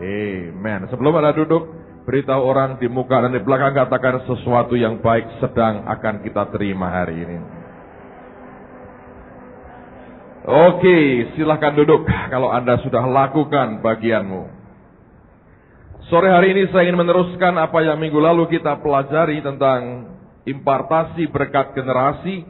Amen. Sebelum Anda duduk, beritahu orang di muka dan di belakang, katakan sesuatu yang baik sedang akan kita terima hari ini. Oke, silahkan duduk kalau Anda sudah lakukan bagianmu. Sore hari ini saya ingin meneruskan apa yang minggu lalu kita pelajari tentang impartasi berkat generasi.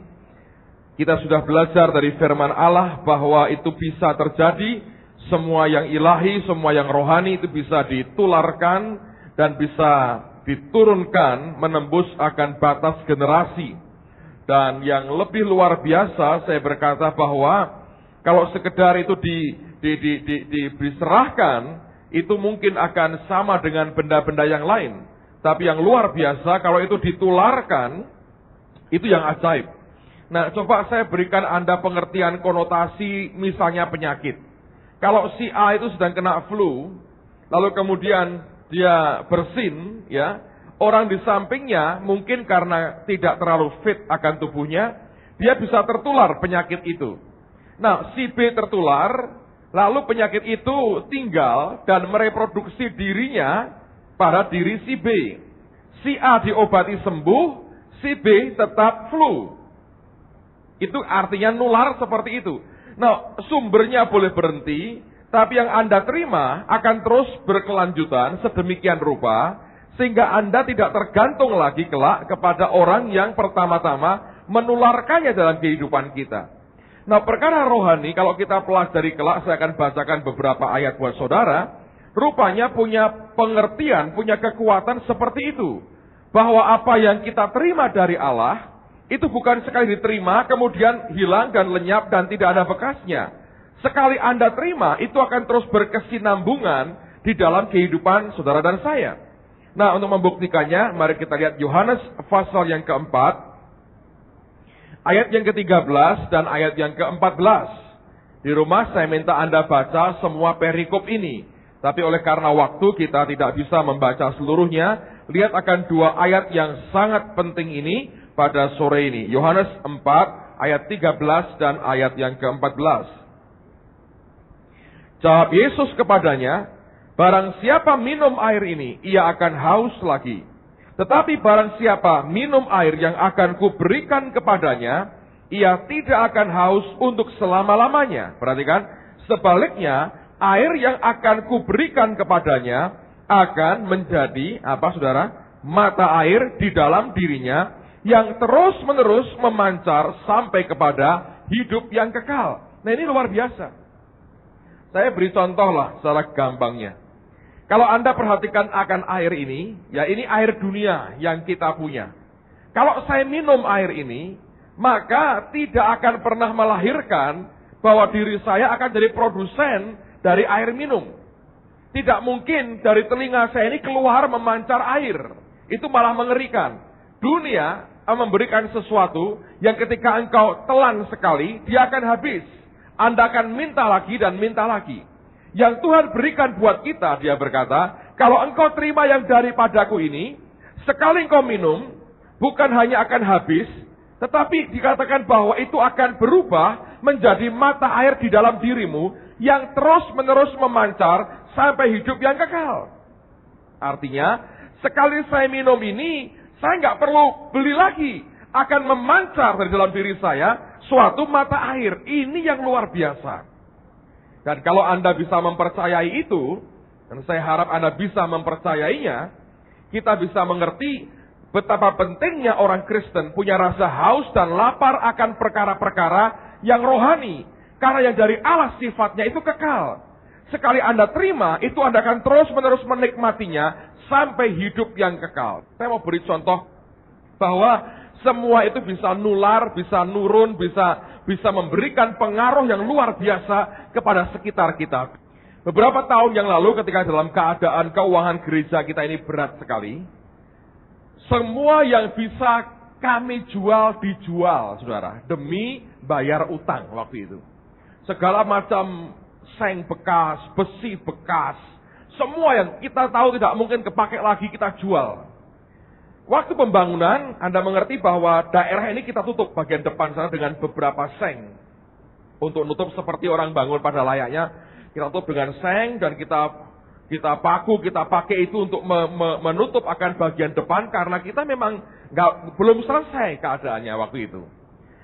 Kita sudah belajar dari firman Allah bahwa itu bisa terjadi. Semua yang ilahi, semua yang rohani itu bisa ditularkan dan bisa diturunkan menembus akan batas generasi. Dan yang lebih luar biasa, saya berkata bahwa kalau sekedar itu diserahkan, itu mungkin akan sama dengan benda-benda yang lain. Tapi yang luar biasa, kalau itu ditularkan, itu yang ajaib. Nah, coba saya berikan Anda pengertian konotasi misalnya penyakit. Kalau si A itu sedang kena flu, lalu kemudian dia bersin, ya, orang di sampingnya mungkin karena tidak terlalu fit akan tubuhnya, dia bisa tertular penyakit itu. Nah, si B tertular, lalu penyakit itu tinggal dan mereproduksi dirinya pada diri si B. Si A diobati sembuh, si B tetap flu. Itu artinya nular seperti itu. Nah, sumbernya boleh berhenti, tapi yang Anda terima akan terus berkelanjutan sedemikian rupa, sehingga Anda tidak tergantung lagi kelak kepada orang yang pertama-tama menularkannya dalam kehidupan kita. Nah, perkara rohani, kalau kita pelajari kelak, saya akan bacakan beberapa ayat buat saudara, rupanya punya pengertian, punya kekuatan seperti itu. Bahwa apa yang kita terima dari Allah, itu bukan sekali diterima, kemudian hilang dan lenyap dan tidak ada bekasnya. Sekali Anda terima, itu akan terus berkesinambungan di dalam kehidupan saudara dan saya. Nah, untuk membuktikannya, mari kita lihat Yohanes pasal yang keempat, ayat yang ke-13 dan ayat yang ke-14. Di rumah saya minta Anda baca semua perikop ini. Tapi oleh karena waktu kita tidak bisa membaca seluruhnya, lihat akan dua ayat yang sangat penting ini pada sore ini. Yohanes 4 ayat 13 dan ayat yang ke-14. Jawab Yesus kepadanya, barang siapa minum air ini, ia akan haus lagi. Tetapi barang siapa minum air yang akan kuberikan kepadanya, ia tidak akan haus untuk selama-lamanya. Perhatikan, sebaliknya, air yang akan kuberikan kepadanya akan menjadi, apa saudara? Mata air di dalam dirinya, yang terus-menerus memancar sampai kepada hidup yang kekal. Nah, ini luar biasa. Saya beri contoh lah secara gampangnya. Kalau Anda perhatikan akan air ini, ya ini air dunia yang kita punya. Kalau saya minum air ini, maka tidak akan pernah melahirkan bahwa diri saya akan jadi produsen dari air minum. Tidak mungkin dari telinga saya ini keluar memancar air. Itu malah mengerikan. Dunia memberikan sesuatu yang ketika engkau telan sekali, dia akan habis. Anda akan minta lagi dan minta lagi. Yang Tuhan berikan buat kita, dia berkata, kalau engkau terima yang daripadaku ini, sekali engkau minum, bukan hanya akan habis, tetapi dikatakan bahwa itu akan berubah menjadi mata air di dalam dirimu, yang terus-menerus memancar sampai hidup yang kekal. Artinya, sekali saya minum ini, saya nggak perlu beli lagi. Akan memancar dari dalam diri saya suatu mata air. Ini yang luar biasa. Dan kalau Anda bisa mempercayai itu, dan saya harap Anda bisa mempercayainya, kita bisa mengerti betapa pentingnya orang Kristen punya rasa haus dan lapar akan perkara-perkara yang rohani. Karena yang dari Allah sifatnya itu kekal. Sekali Anda terima, itu Anda akan terus-menerus menikmatinya sampai hidup yang kekal. Saya mau beri contoh bahwa semua itu bisa nular, bisa nurun, bisa memberikan pengaruh yang luar biasa kepada sekitar kita. Beberapa tahun yang lalu ketika dalam keadaan keuangan gereja kita ini berat sekali, semua yang bisa kami jual dijual, saudara, demi bayar utang waktu itu. Segala macam seng bekas, besi bekas, semua yang kita tahu tidak mungkin kepakai lagi kita jual. Waktu pembangunan, Anda mengerti bahwa daerah ini kita tutup bagian depan sana dengan beberapa seng. Untuk nutup seperti orang bangun pada layaknya, kita tutup dengan seng dan kita Kita pakai itu untuk menutup akan bagian depan karena kita memang belum selesai keadaannya waktu itu.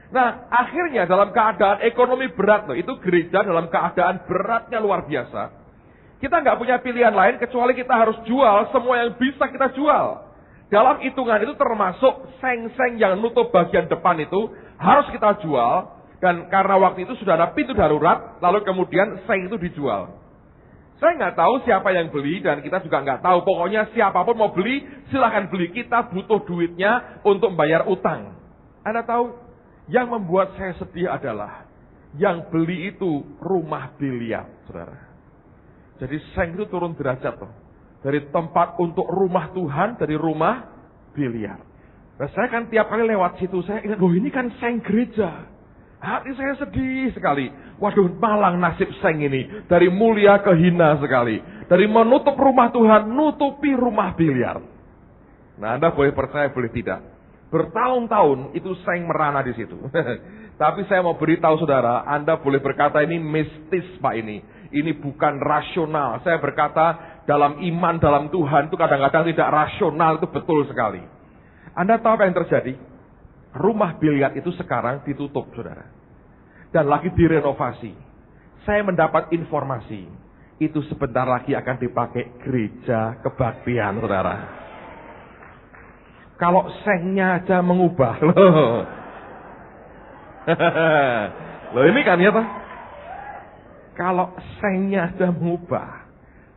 Nah, akhirnya dalam keadaan ekonomi berat loh, itu gereja dalam keadaan beratnya luar biasa. Kita nggak punya pilihan lain kecuali kita harus jual semua yang bisa kita jual. Dalam hitungan itu termasuk seng-seng yang nutup bagian depan itu harus kita jual. Dan karena waktu itu sudah ada pintu darurat, lalu kemudian seng itu dijual. Saya nggak tahu siapa yang beli dan kita juga nggak tahu. Pokoknya siapapun mau beli, silahkan beli. Kita butuh duitnya untuk membayar utang. Anda tahu, yang membuat saya sedih adalah yang beli itu rumah biliar, saudara. Jadi seng itu turun derajat tuh. Dari tempat untuk rumah Tuhan, dari rumah biliar. Nah, saya kan tiap kali lewat situ, saya ingat, loh ini kan seng gereja. Hati saya sedih sekali. Waduh, malang nasib seng ini. Dari mulia ke hina sekali. Dari menutup rumah Tuhan, nutupi rumah biliar. Nah, Anda boleh percaya, boleh tidak. Bertahun-tahun itu seng merana di situ. Tapi saya mau beritahu saudara, Anda boleh berkata ini mistis Pak ini. Ini bukan rasional. Saya berkata dalam iman, dalam Tuhan itu kadang-kadang tidak rasional, itu betul sekali. Anda tahu apa yang terjadi? Rumah biliar itu sekarang ditutup, saudara. Dan lagi direnovasi. Saya mendapat informasi. Itu sebentar lagi akan dipakai gereja kebaktian, saudara. Kalau sengnya aja mengubah, loh. Loh ini kan ya, Pak. Kalau sengnya aja mengubah.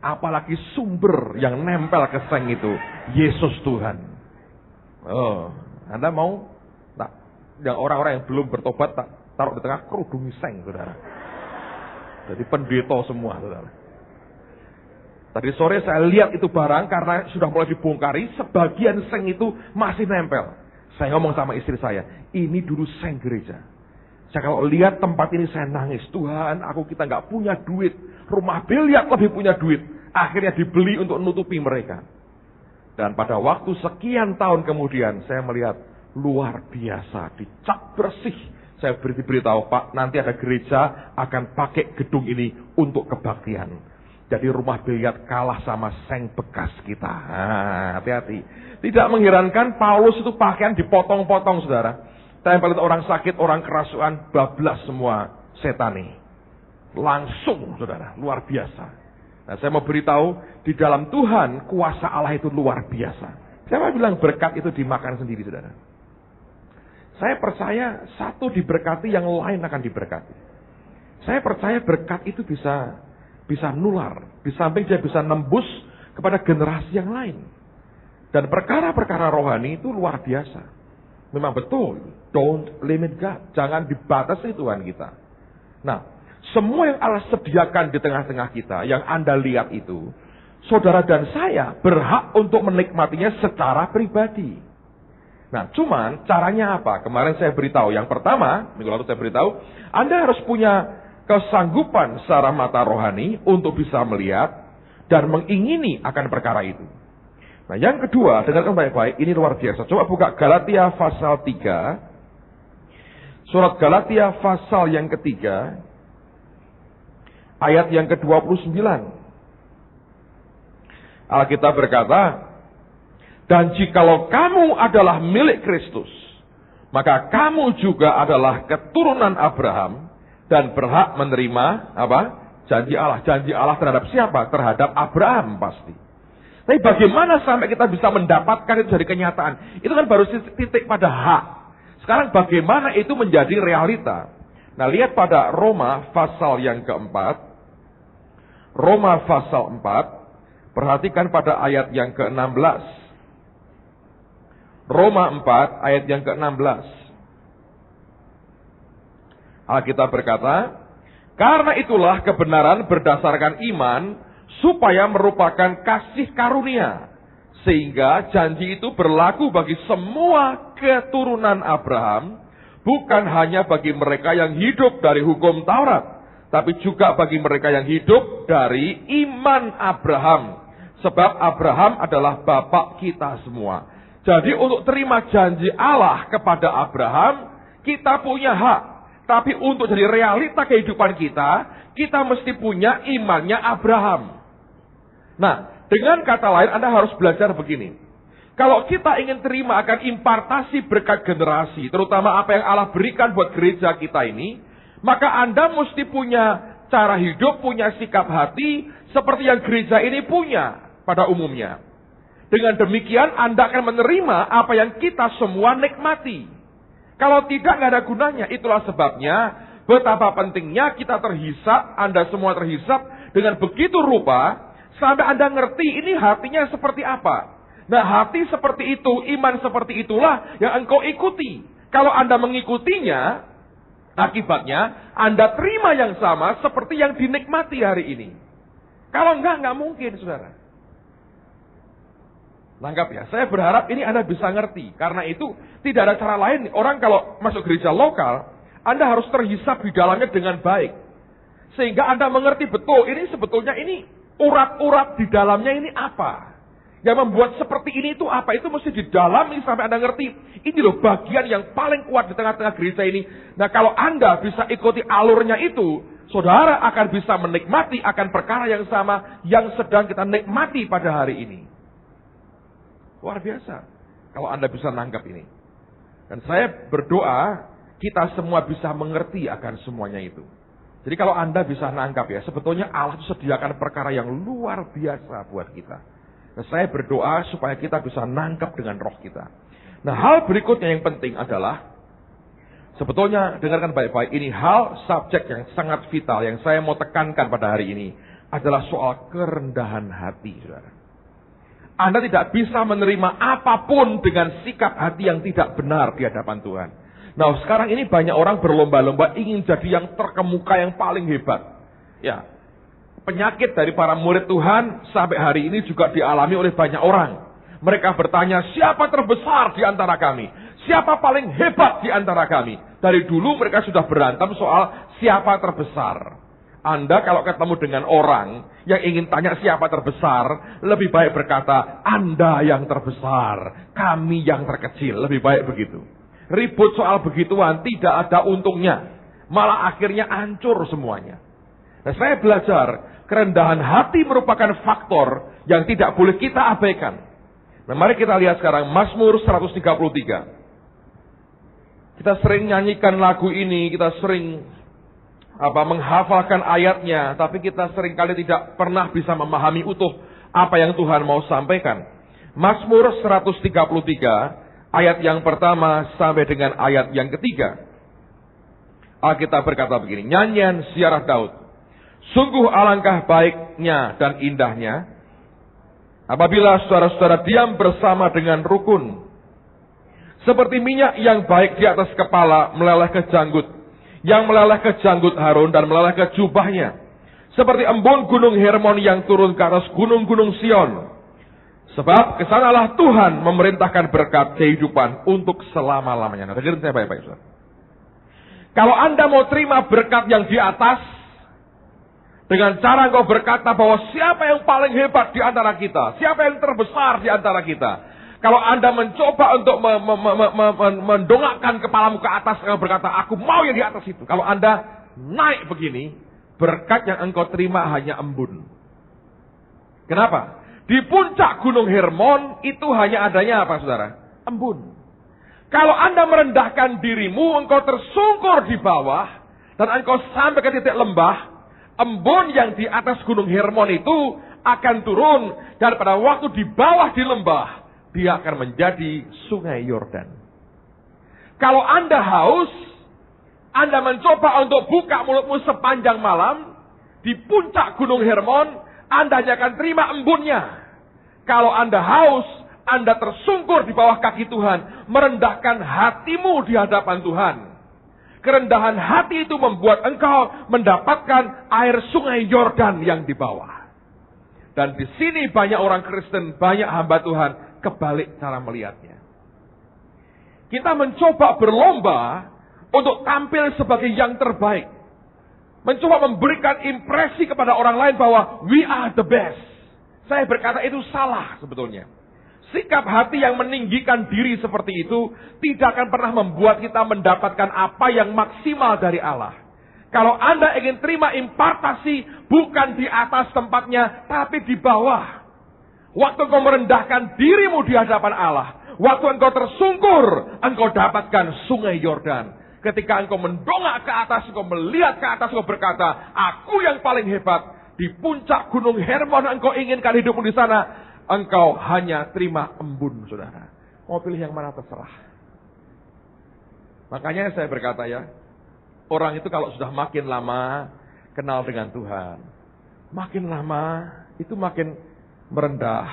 Apalagi sumber yang nempel ke seng itu. Yesus Tuhan. Oh, Anda mau? Yang orang-orang yang belum bertobat tak taruh di tengah kerudung seng, saudara. Jadi pendeta semua, saudara. Tadi sore saya lihat itu barang karena sudah mulai dibongkari, sebagian seng itu masih nempel. Saya ngomong sama istri saya, ini dulu seng gereja. Saya kalau lihat tempat ini saya nangis, Tuhan, kita nggak punya duit, rumah biliar lebih punya duit. Akhirnya dibeli untuk nutupi mereka. Dan pada waktu sekian tahun kemudian saya melihat luar biasa, dicap bersih. Saya beritahu, Pak, nanti ada gereja akan pakai gedung ini untuk kebaktian. Jadi rumah biliar kalah sama seng bekas kita. Hati-hati. Tidak mengherankan Paulus itu pakaian dipotong-potong, saudara. Tempel orang sakit, orang kerasukan, bablas semua setani. Langsung, saudara, luar biasa. Nah, saya mau beritahu, di dalam Tuhan, kuasa Allah itu luar biasa. Siapa bilang berkat itu dimakan sendiri, saudara? Saya percaya satu diberkati, yang lain akan diberkati. Saya percaya berkat itu bisa nular. Di samping dia bisa nembus kepada generasi yang lain. Dan perkara-perkara rohani itu luar biasa. Memang betul. Don't limit God. Jangan dibatasi Tuhan kita. Nah, semua yang Allah sediakan di tengah-tengah kita, yang Anda lihat itu, saudara dan saya berhak untuk menikmatinya secara pribadi. Nah, cuman caranya apa? Kemarin saya beritahu. Yang pertama, minggu lalu saya beritahu, Anda harus punya kesanggupan secara mata rohani untuk bisa melihat dan mengingini akan perkara itu. Nah, yang kedua, dengarkan baik-baik, ini luar biasa. Coba buka Galatia pasal 3. Surat Galatia pasal yang ketiga, ayat yang ke-29. Alkitab berkata, dan jikalau kamu adalah milik Kristus, maka kamu juga adalah keturunan Abraham dan berhak menerima apa? Janji Allah. Janji Allah terhadap siapa? Terhadap Abraham pasti. Tapi bagaimana sampai kita bisa mendapatkan itu dari kenyataan? Itu kan baru titik pada hak. Sekarang bagaimana itu menjadi realita? Nah, lihat pada Roma pasal yang keempat. Roma pasal 4. Perhatikan pada ayat yang ke-16. Roma 4 ayat yang ke-16. Alkitab berkata, karena itulah kebenaran berdasarkan iman, supaya merupakan kasih karunia, sehingga janji itu berlaku bagi semua keturunan Abraham, bukan hanya bagi mereka yang hidup dari hukum Taurat, tapi juga bagi mereka yang hidup dari iman Abraham. Sebab Abraham adalah bapak kita semua. Jadi untuk terima janji Allah kepada Abraham, kita punya hak. Tapi untuk jadi realita kehidupan kita, kita mesti punya imannya Abraham. Nah, dengan kata lain Anda harus belajar begini. Kalau kita ingin terima akan impartasi berkat generasi, terutama apa yang Allah berikan buat gereja kita ini, maka Anda mesti punya cara hidup, punya sikap hati, seperti yang gereja ini punya pada umumnya. Dengan demikian Anda akan menerima apa yang kita semua nikmati. Kalau tidak, nggak ada gunanya. Itulah sebabnya betapa pentingnya kita terhisap, Anda semua terhisap dengan begitu rupa, sampai Anda ngerti ini hatinya seperti apa. Nah, hati seperti itu, iman seperti itulah yang engkau ikuti. Kalau Anda mengikutinya, akibatnya Anda terima yang sama seperti yang dinikmati hari ini. Kalau nggak mungkin, saudara. Nangkap ya, saya berharap ini Anda bisa ngerti. Karena itu tidak ada cara lain. Orang kalau masuk gereja lokal, Anda harus terhisap di dalamnya dengan baik. Sehingga Anda mengerti betul, ini sebetulnya ini urat-urat di dalamnya ini apa. Yang membuat seperti ini itu apa, itu mesti didalami sampai Anda ngerti. Ini loh bagian yang paling kuat di tengah-tengah gereja ini. Nah, kalau Anda bisa ikuti alurnya itu, saudara akan bisa menikmati akan perkara yang sama yang sedang kita nikmati pada hari ini. Luar biasa kalau Anda bisa nangkap ini. Dan saya berdoa kita semua bisa mengerti akan semuanya itu. Jadi kalau Anda bisa nangkap ya, sebetulnya Allah itu sediakan perkara yang luar biasa buat kita. Dan saya berdoa supaya kita bisa nangkap dengan roh kita. Nah, hal berikutnya yang penting adalah, sebetulnya dengarkan baik-baik, ini hal subjek yang sangat vital yang saya mau tekankan pada hari ini adalah soal kerendahan hati, saudara. Anda tidak bisa menerima apapun dengan sikap hati yang tidak benar di hadapan Tuhan. Nah, sekarang ini banyak orang berlomba-lomba ingin jadi yang terkemuka, yang paling hebat. Ya, penyakit dari para murid Tuhan sampai hari ini juga dialami oleh banyak orang. Mereka bertanya, siapa terbesar di antara kami? Siapa paling hebat di antara kami? Dari dulu mereka sudah berantem soal siapa terbesar. Anda kalau ketemu dengan orang yang ingin tanya siapa terbesar, lebih baik berkata, Anda yang terbesar, kami yang terkecil. Lebih baik begitu. Ribut soal begituan tidak ada untungnya. Malah akhirnya hancur semuanya. Nah, saya belajar, kerendahan hati merupakan faktor yang tidak boleh kita abaikan. Nah, mari kita lihat sekarang Mazmur 133. Kita sering nyanyikan lagu ini, kita sering menghafalkan ayatnya, tapi kita seringkali tidak pernah bisa memahami utuh apa yang Tuhan mau sampaikan. Mazmur 133 ayat yang pertama sampai dengan ayat yang ketiga. Alkitab berkata begini, nyanyian ziarah Daud. Sungguh alangkah baiknya dan indahnya apabila saudara-saudara diam bersama dengan rukun. Seperti minyak yang baik di atas kepala meleleh ke janggut, yang meleleh ke janggut Harun dan meleleh ke jubahnya. Seperti embun gunung Hermon yang turun ke atas gunung-gunung Sion. Sebab kesanalah Tuhan memerintahkan berkat kehidupan untuk selama-lamanya. Nah, dengerin saya baik-baik, saudara. Kalau Anda mau terima berkat yang di atas, dengan cara engkau berkata bahwa siapa yang paling hebat di antara kita, siapa yang terbesar di antara kita. Kalau Anda mencoba untuk mendongakkan kepalamu ke atas, engkau berkata, aku mau yang di atas itu. Kalau Anda naik begini, berkat yang engkau terima hanya embun. Kenapa? Di puncak gunung Hermon itu hanya adanya apa, saudara? Embun. Kalau Anda merendahkan dirimu, engkau tersungkur di bawah, dan engkau sampai ke titik lembah, embun yang di atas gunung Hermon itu akan turun, dan pada waktu di bawah di lembah, dia akan menjadi sungai Yordan. Kalau Anda haus, Anda mencoba untuk buka mulutmu sepanjang malam, di puncak gunung Hermon, Anda hanya akan terima embunnya. Kalau Anda haus, Anda tersungkur di bawah kaki Tuhan, merendahkan hatimu di hadapan Tuhan. Kerendahan hati itu membuat engkau mendapatkan air sungai Yordan yang di bawah. Dan di sini banyak orang Kristen, banyak hamba Tuhan, kebalik cara melihatnya. Kita mencoba berlomba untuk tampil sebagai yang terbaik. Mencoba memberikan impresi kepada orang lain bahwa we are the best. Saya berkata itu salah sebetulnya. Sikap hati yang meninggikan diri seperti itu tidak akan pernah membuat kita mendapatkan apa yang maksimal dari Allah. Kalau Anda ingin terima impartasi, bukan di atas tempatnya, tapi di bawah. Waktu engkau merendahkan dirimu di hadapan Allah, waktu engkau tersungkur, engkau dapatkan sungai Yordan. Ketika engkau mendongak ke atas, engkau melihat ke atas, engkau berkata, aku yang paling hebat. Di puncak gunung Hermon engkau inginkan hidupmu di sana. Engkau hanya terima embun, saudara. Mau pilih yang mana terserah. Makanya saya berkata ya, orang itu kalau sudah makin lama kenal dengan Tuhan, makin lama itu makin merendah,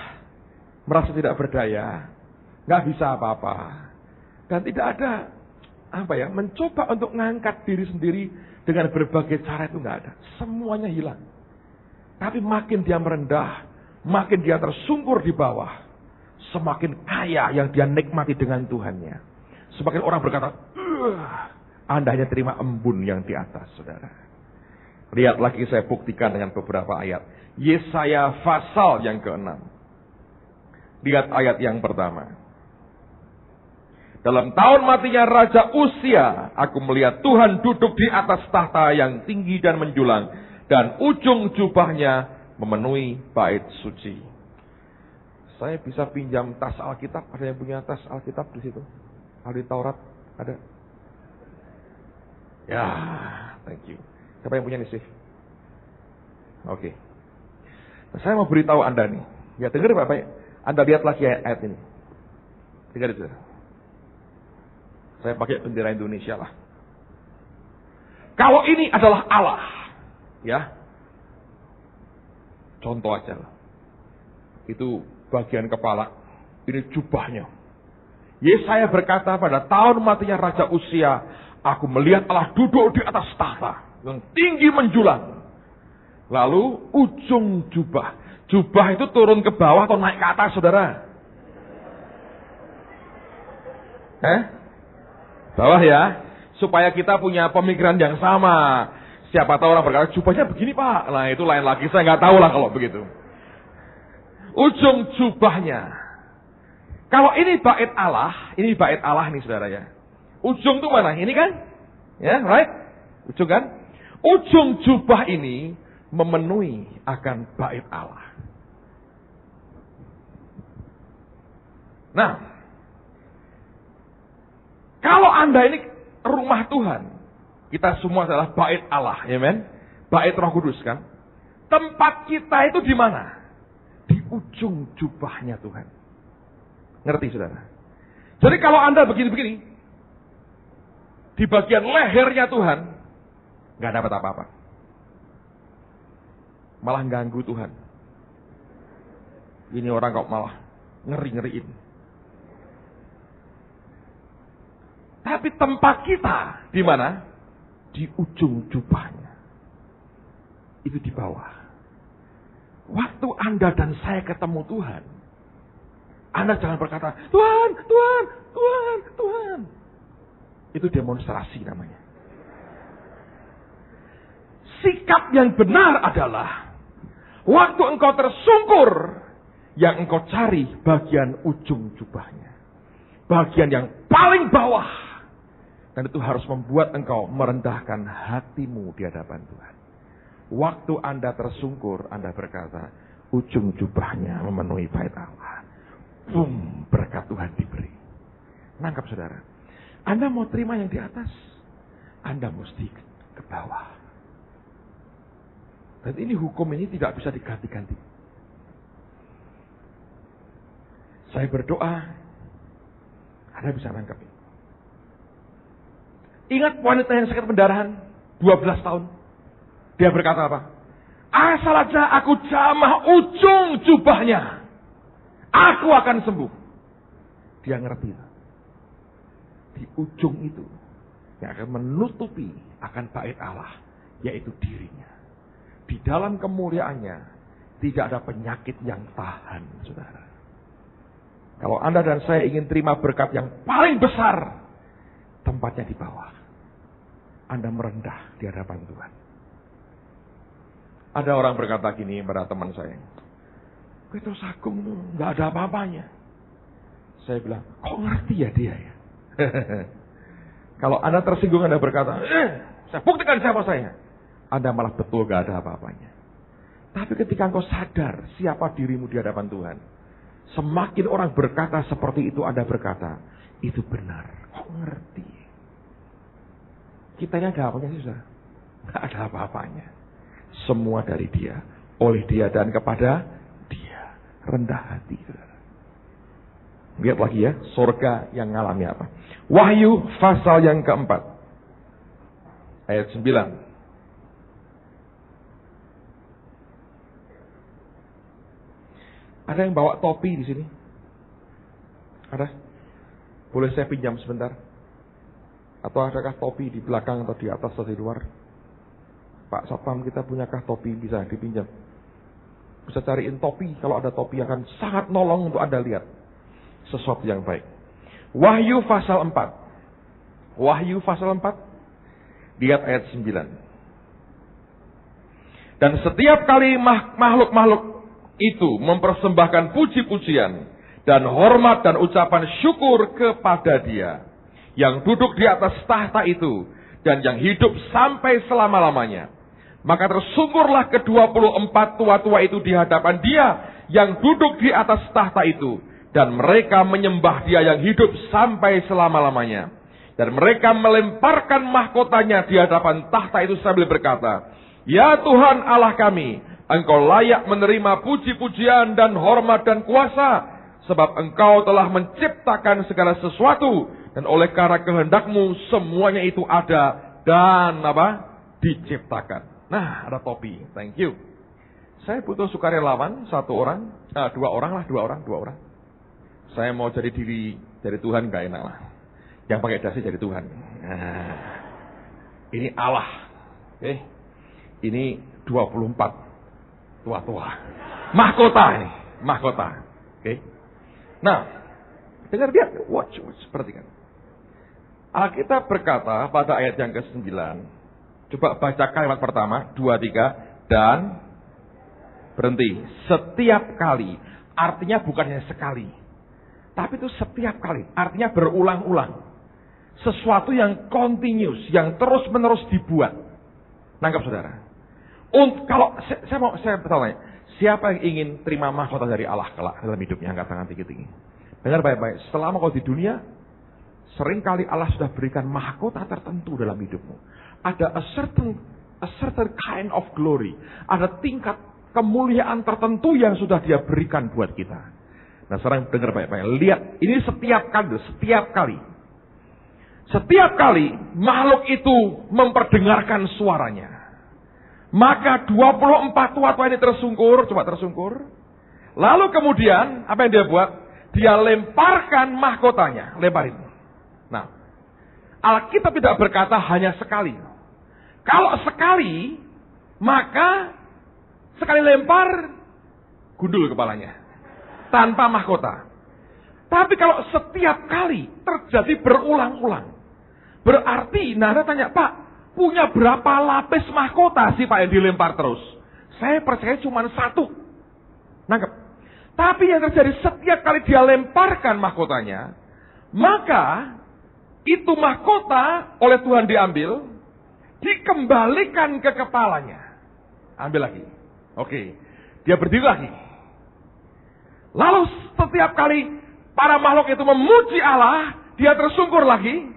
merasa tidak berdaya, nggak bisa apa-apa, dan tidak ada mencoba untuk mengangkat diri sendiri dengan berbagai cara, itu nggak ada, semuanya hilang. Tapi makin dia merendah, makin dia tersungkur di bawah, semakin kaya yang dia nikmati dengan Tuhannya. Semakin orang berkata, Anda hanya terima embun yang di atas, saudara. Lihat lagi, saya buktikan dengan beberapa ayat. Yesaya pasal yang ke-6. Lihat ayat yang pertama. Dalam tahun matinya Raja Uzia, aku melihat Tuhan duduk di atas tahta yang tinggi dan menjulang, dan ujung jubahnya memenuhi bait suci. Saya bisa pinjam tas Alkitab. Ada yang punya tas Alkitab di situ? Aldi Taurat ada? Ya, thank you. Siapa yang punya nih sih? Oke. Nah, saya mau beritahu Anda nih. Ya, dengar Bapak. Anda lihat lagi ayat ini. Dengar itu. Saya pakai bendera Indonesia lah. Kalau ini adalah Allah, ya. Contoh aja lah. Itu bagian kepala. Ini jubahnya. Yesaya berkata, pada tahun matinya Raja Uzia, aku melihat Allah duduk di atas tahta yang tinggi menjulang. Lalu ujung jubah. Jubah itu turun ke bawah atau naik ke atas, saudara? Bawah ya. Supaya kita punya pemikiran yang sama. Siapa tahu orang berkata, jubahnya begini Pak. Nah itu lain lagi, saya nggak tahu lah kalau begitu. Ujung jubahnya. Kalau ini bait Allah nih saudara ya. Ujung tuh mana? Ini kan? Ya, right? Ujung kan? Ujung jubah ini memenuhi akan bait Allah. Nah, kalau Anda ini rumah Tuhan, kita semua adalah bait Allah, ya men? Bait Roh Kudus kan? Tempat kita itu di mana? Di ujung jubahnya Tuhan. Ngerti saudara? Jadi kalau Anda begini-begini, di bagian lehernya Tuhan, nggak dapat apa-apa. Malah ganggu Tuhan. Ini orang kok malah ngeri-ngeriin. Tapi tempat kita di mana? Di ujung jubahnya. Itu di bawah. Waktu Anda dan saya ketemu Tuhan, Anda jangan berkata, Tuhan, Tuhan, Tuhan, Tuhan. Itu demonstrasi namanya. Sikap yang benar adalah, waktu engkau tersungkur, yang engkau cari bagian ujung jubahnya. Bagian yang paling bawah. Dan itu harus membuat engkau merendahkan hatimu di hadapan Tuhan. Waktu Anda tersungkur, Anda berkata, ujung jubahnya memenuhi bait Allah. Boom, berkat Tuhan diberi. Nangkap saudara. Anda mau terima yang di atas, Anda mesti ke bawah. Dan ini hukum ini tidak bisa diganti-ganti. Saya berdoa, Anda bisa nangkap ini. Ingat wanita yang sakit pendarahan 12 tahun. Dia berkata apa? Asal aja aku jamah ujung jubahnya, aku akan sembuh. Dia ngerti. Di ujung itu yang akan menutupi akan bait Allah, yaitu dirinya. Di dalam kemuliaannya tidak ada penyakit yang tahan, saudara. Kalau Anda dan saya ingin terima berkat yang paling besar, tempatnya di bawah. Anda merendah di hadapan Tuhan. Ada orang berkata gini pada teman saya, Petrus Agung itu nggak ada apa-apanya. Saya bilang, kok ngerti ya dia ya? Kalau Anda tersinggung, Anda berkata, Saya buktikan siapa saya. Anda malah betul gak ada apa-apanya. Tapi ketika engkau sadar siapa dirimu di hadapan Tuhan, semakin orang berkata seperti itu, Anda berkata, itu benar. Kok ngerti? Kitanya ada apanya sih, saudara? Gak ada apa-apanya. Semua dari Dia, oleh Dia dan kepada Dia. Rendah hati, saudara. Lihat lagi ya, surga yang ngalami apa. Wahyu pasal yang keempat. Ayat 9. Ada yang bawa topi di sini? Ada? Boleh saya pinjam sebentar? Atau adakah topi di belakang atau di atas atau di luar? Pak Satpam, kita punyakah topi bisa dipinjam? Bisa cariin topi. Kalau ada topi akan sangat nolong untuk Anda lihat sesuatu yang baik. Wahyu pasal 4. Wahyu pasal 4. Lihat ayat 9. Dan setiap kali makhluk-makhluk itu mempersembahkan puji-pujian dan hormat dan ucapan syukur kepada Dia yang duduk di atas tahta itu dan yang hidup sampai selama-lamanya. Maka tersungkurlah ke-24 tua-tua itu di hadapan Dia yang duduk di atas tahta itu, dan mereka menyembah Dia yang hidup sampai selama-lamanya. Dan mereka melemparkan mahkotanya di hadapan tahta itu sambil berkata, Ya Tuhan Allah kami, Engkau layak menerima puji-pujian dan hormat dan kuasa, sebab Engkau telah menciptakan segala sesuatu, dan oleh karena kehendak-Mu semuanya itu ada dan diciptakan. Nah, ada topi. Thank you. Saya butuh sukarelawan, dua orang. Saya mau jadi diri dari Tuhan, gak enak lah. Yang pakai dasi jadi Tuhan. Nah, ini Allah. Ini 24 tua-tua. Mahkota ini. Mahkota. Nah, dengar dia. Watch. Perhatikan. Alkitab berkata pada ayat yang ke-9. Coba baca kalimat pertama. 2, 3. Dan berhenti. Setiap kali. Artinya bukan hanya sekali. Tapi itu setiap kali. Artinya berulang-ulang. Sesuatu yang continuous. Yang terus-menerus dibuat. Nangkap saudara? Kalau saya bertanya, siapa yang ingin terima mahkota dari Allah kelak dalam hidupnya? Angkat tangan tinggi-tinggi. Dengar baik-baik. Selama kau di dunia, seringkali Allah sudah berikan mahkota tertentu dalam hidupmu. Ada a certain kind of glory. Ada tingkat kemuliaan tertentu yang sudah Dia berikan buat kita. Nah, sekarang dengar baik-baik. Lihat, ini setiap kali. Setiap kali makhluk itu memperdengarkan suaranya. Maka 24 tua-tua ini tersungkur. Lalu kemudian, apa yang dia buat? Dia lemparkan mahkotanya. Lemparin. Nah, Alkitab tidak berkata hanya sekali. Kalau sekali, maka sekali lempar, gundul kepalanya. Tanpa mahkota. Tapi kalau setiap kali terjadi berulang-ulang. Berarti, Anda tanya, Pak, punya berapa lapis mahkota sih Pak yang dilempar terus? Saya percaya cuma 1. Nangkep. Tapi yang terjadi setiap kali dia lemparkan mahkotanya, maka itu mahkota oleh Tuhan diambil, dikembalikan ke kepalanya. Ambil lagi. Oke. Dia berdiri lagi. Lalu setiap kali para makhluk itu memuji Allah, dia tersungkur lagi,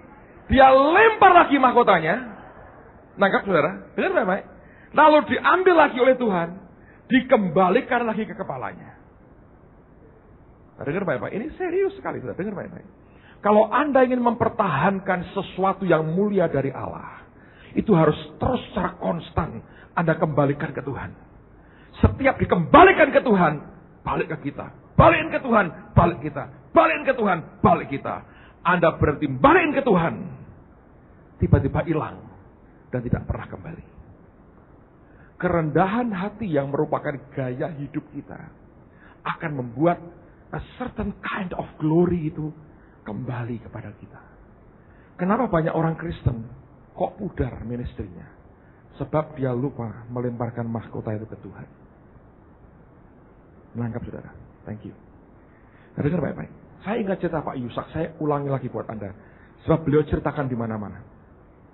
dia lempar lagi mahkotanya. Nangkap saudara? Dengar baik-baik. Lalu diambil lagi oleh Tuhan, dikembalikan lagi ke kepalanya. Nah, dengar baik-baik. Ini serius sekali, saudara. Dengar baik-baik. Kalau Anda ingin mempertahankan sesuatu yang mulia dari Allah, itu harus terus secara konstan Anda kembalikan ke Tuhan. Setiap dikembalikan ke Tuhan, balik ke kita. Balikin ke Tuhan, balik kita. Balikin ke Tuhan, balik kita. Anda berhenti balikin ke Tuhan, tiba-tiba hilang. Dan tidak pernah kembali. Kerendahan hati yang merupakan gaya hidup kita akan membuat a certain kind of glory itu kembali kepada kita. Kenapa banyak orang Kristen kok pudar ministrinya? Sebab dia lupa melemparkan mahkota itu ke Tuhan. Menangkap saudara? Thank you. Nah, dengar baik-baik. Saya ingat cerita Pak Yusak, saya ulangi lagi buat Anda. Sebab beliau ceritakan di mana-mana.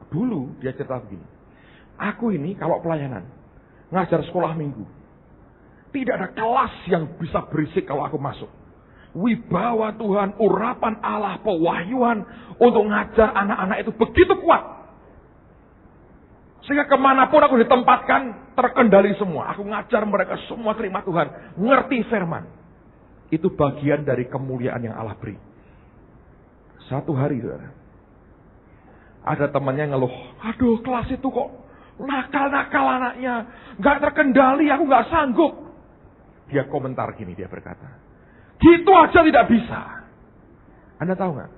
Dulu dia cerita begini, aku ini kalau pelayanan, ngajar sekolah minggu, tidak ada kelas yang bisa berisik kalau aku masuk. Wibawa Tuhan, urapan Allah, pewahyuan untuk ngajar anak-anak itu begitu kuat. Sehingga kemanapun aku ditempatkan, terkendali semua. Aku ngajar mereka semua terima Tuhan, ngerti firman. Itu bagian dari kemuliaan yang Allah beri. Satu hari, saudara, ada temannya ngeluh, aduh kelas itu kok nakal-nakal anaknya, gak terkendali, aku gak sanggup. Dia komentar gini, dia berkata, gitu aja tidak bisa. Anda tahu gak?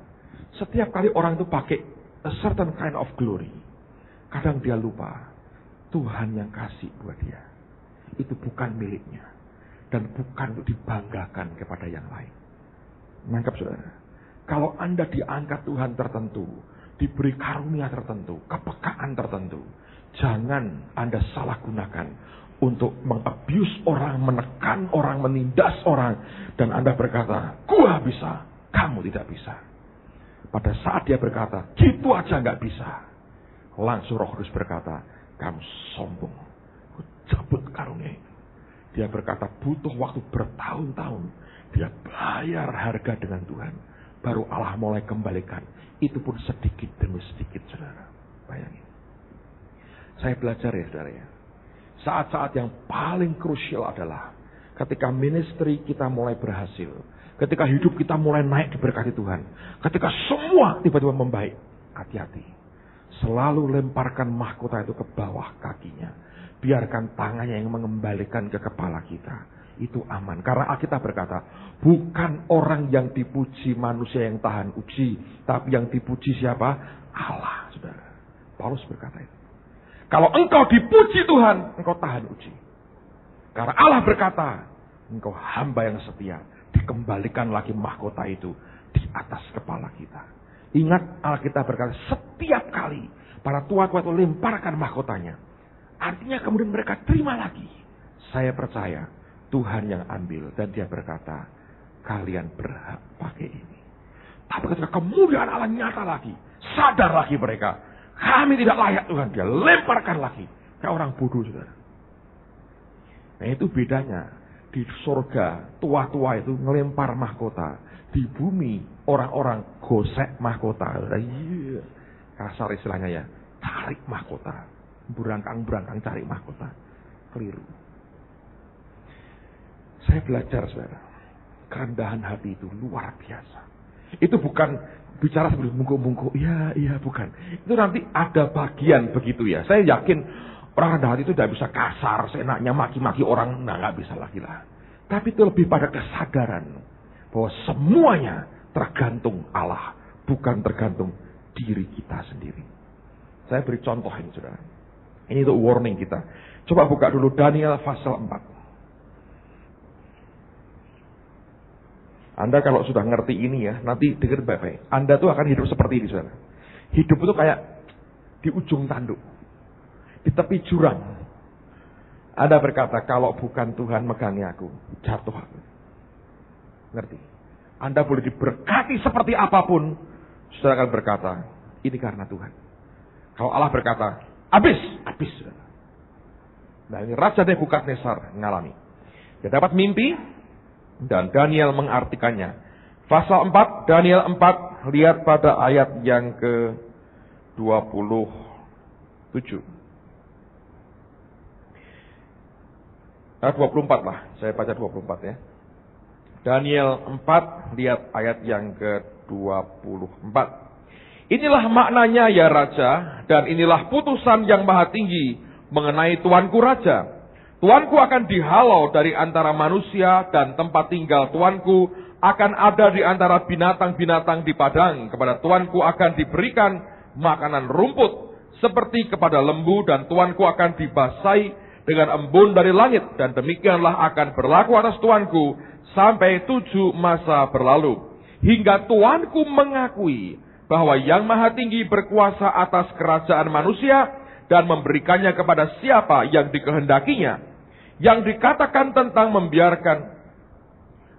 Setiap kali orang itu pakai a certain kind of glory, kadang dia lupa Tuhan yang kasih buat dia itu bukan miliknya dan bukan untuk dibanggakan kepada yang lain. Nangkap saudara? Kalau Anda diangkat Tuhan tertentu, diberi karunia tertentu, kepekaan tertentu, jangan Anda salah gunakan untuk mengabuse orang, menekan orang, menindas orang, dan Anda berkata, gua bisa, kamu tidak bisa. Pada saat dia berkata, gitu aja nggak bisa, langsung Roh Kudus berkata, kamu sombong, aku cabut karunia itu. Dia berkata butuh waktu bertahun-tahun, dia bayar harga dengan Tuhan, baru Allah mulai kembalikan. Itu pun sedikit demi sedikit, saudara. Bayangin. Saya belajar ya, saudara ya. Saat-saat yang paling krusial adalah ketika ministry kita mulai berhasil, ketika hidup kita mulai naik diberkati Tuhan, ketika semua tiba-tiba membaik. Hati-hati. Selalu lemparkan mahkota itu ke bawah kakinya. Biarkan tangannya yang mengembalikan ke kepala kita. Itu aman. Karena Alkitab berkata, bukan orang yang dipuji manusia yang tahan uji, tapi yang dipuji siapa? Allah, saudara. Paulus berkata itu. Kalau engkau dipuji Tuhan, engkau tahan uji. Karena Allah berkata, engkau hamba yang setia, dikembalikan lagi mahkota itu di atas kepala kita. Ingat, Alkitab berkata, setiap kali para tua-tua itu lemparkan mahkotanya, artinya kemudian mereka terima lagi. Saya percaya Tuhan yang ambil, dan dia berkata, kalian berhak pakai ini. Tapi ketika kemuliaan Allah nyata lagi, sadar lagi mereka, kami tidak layak Tuhan. Dia lemparkan lagi. Kayak orang bodoh, saudara. Nah itu bedanya. Di surga, tua-tua itu ngelempar mahkota. Di bumi, orang-orang gosek mahkota. Iya. Kasar istilahnya ya. Tarik mahkota. Berangkang-berangkang cari mahkota. Keliru. Saya belajar, saudara. Kerendahan hati itu luar biasa. Itu bukan bicara seperti bungkuk-bungkuk. Iya, bukan. Itu nanti ada bagian begitu ya. Saya yakin orang rendah hati itu tidak bisa kasar, seenaknya maki-maki orang. Nah, nggak bisa lagi lah. Tapi itu lebih pada kesadaran bahwa semuanya tergantung Allah, bukan tergantung diri kita sendiri. Saya beri contoh ini, saudara. Ini untuk warning kita. Coba buka dulu Daniel pasal 4. Anda kalau sudah ngerti ini ya, nanti dengar baik-baik. Anda tuh akan hidup seperti ini, saudara. Hidup itu kayak di ujung tanduk, di tepi jurang. Anda berkata, kalau bukan Tuhan megangi aku, jatuh aku. Ngerti? Anda boleh diberkati seperti apapun, saudara akan berkata, ini karena Tuhan. Kalau Allah berkata, habis. Saudara. Nah ini Raja Nebukadnezar mengalami. Dia dapat mimpi, dan Daniel mengartikannya. Pasal 4, Daniel 4, lihat pada ayat yang ke-27. 24 lah, saya baca 24 ya. Daniel 4, lihat ayat yang ke-24. Inilah maknanya ya Raja, dan inilah putusan yang maha tinggi mengenai Tuanku Raja. Tuanku akan dihalau dari antara manusia, dan tempat tinggal Tuanku akan ada di antara binatang-binatang di padang. Kepada Tuanku akan diberikan makanan rumput seperti kepada lembu, dan Tuanku akan dibasahi dengan embun dari langit. Dan demikianlah akan berlaku atas Tuanku sampai 7 masa berlalu. Hingga Tuanku mengakui bahwa Yang Maha Tinggi berkuasa atas kerajaan manusia dan memberikannya kepada siapa yang dikehendakinya. Yang dikatakan tentang membiarkan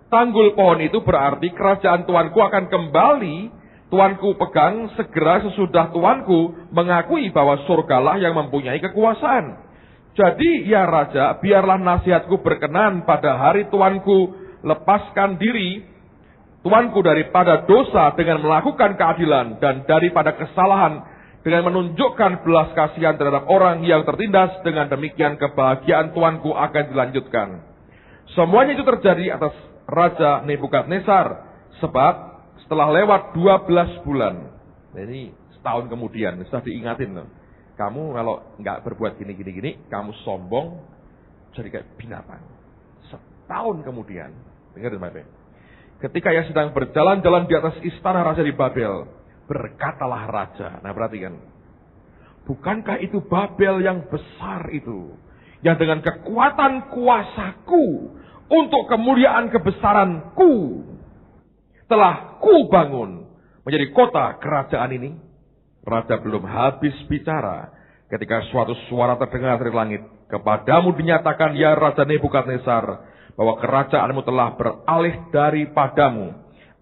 tanggul pohon itu berarti kerajaan Tuanku akan kembali Tuanku pegang segera sesudah tuanku mengakui bahwa surgalah yang mempunyai kekuasaan. Jadi ya raja, biarlah nasihatku berkenan pada hari tuanku, lepaskan diri tuanku daripada dosa dengan melakukan keadilan dan daripada kesalahan dengan menunjukkan belas kasihan terhadap orang yang tertindas. Dengan demikian kebahagiaan tuanku akan dilanjutkan. Semuanya itu terjadi atas Raja Nebukadnezar, sebab setelah lewat 12 bulan, ini setahun kemudian, sudah diingatin loh. Kamu kalau nggak berbuat gini, kamu sombong, jadi kayak binatang. Setahun kemudian, dengar baik-baik. Ketika ia sedang berjalan-jalan di atas istana raja di Babel, berkatalah raja. Nah perhatikan, bukankah itu Babel yang besar itu, yang dengan kekuatan kuasaku untuk kemuliaan kebesaranku telah ku bangun menjadi kota kerajaan ini? Raja belum habis bicara ketika suatu suara terdengar dari langit. Kepadamu dinyatakan, ya Raja Nebukadnezar, bahwa kerajaanmu telah beralih daripadamu.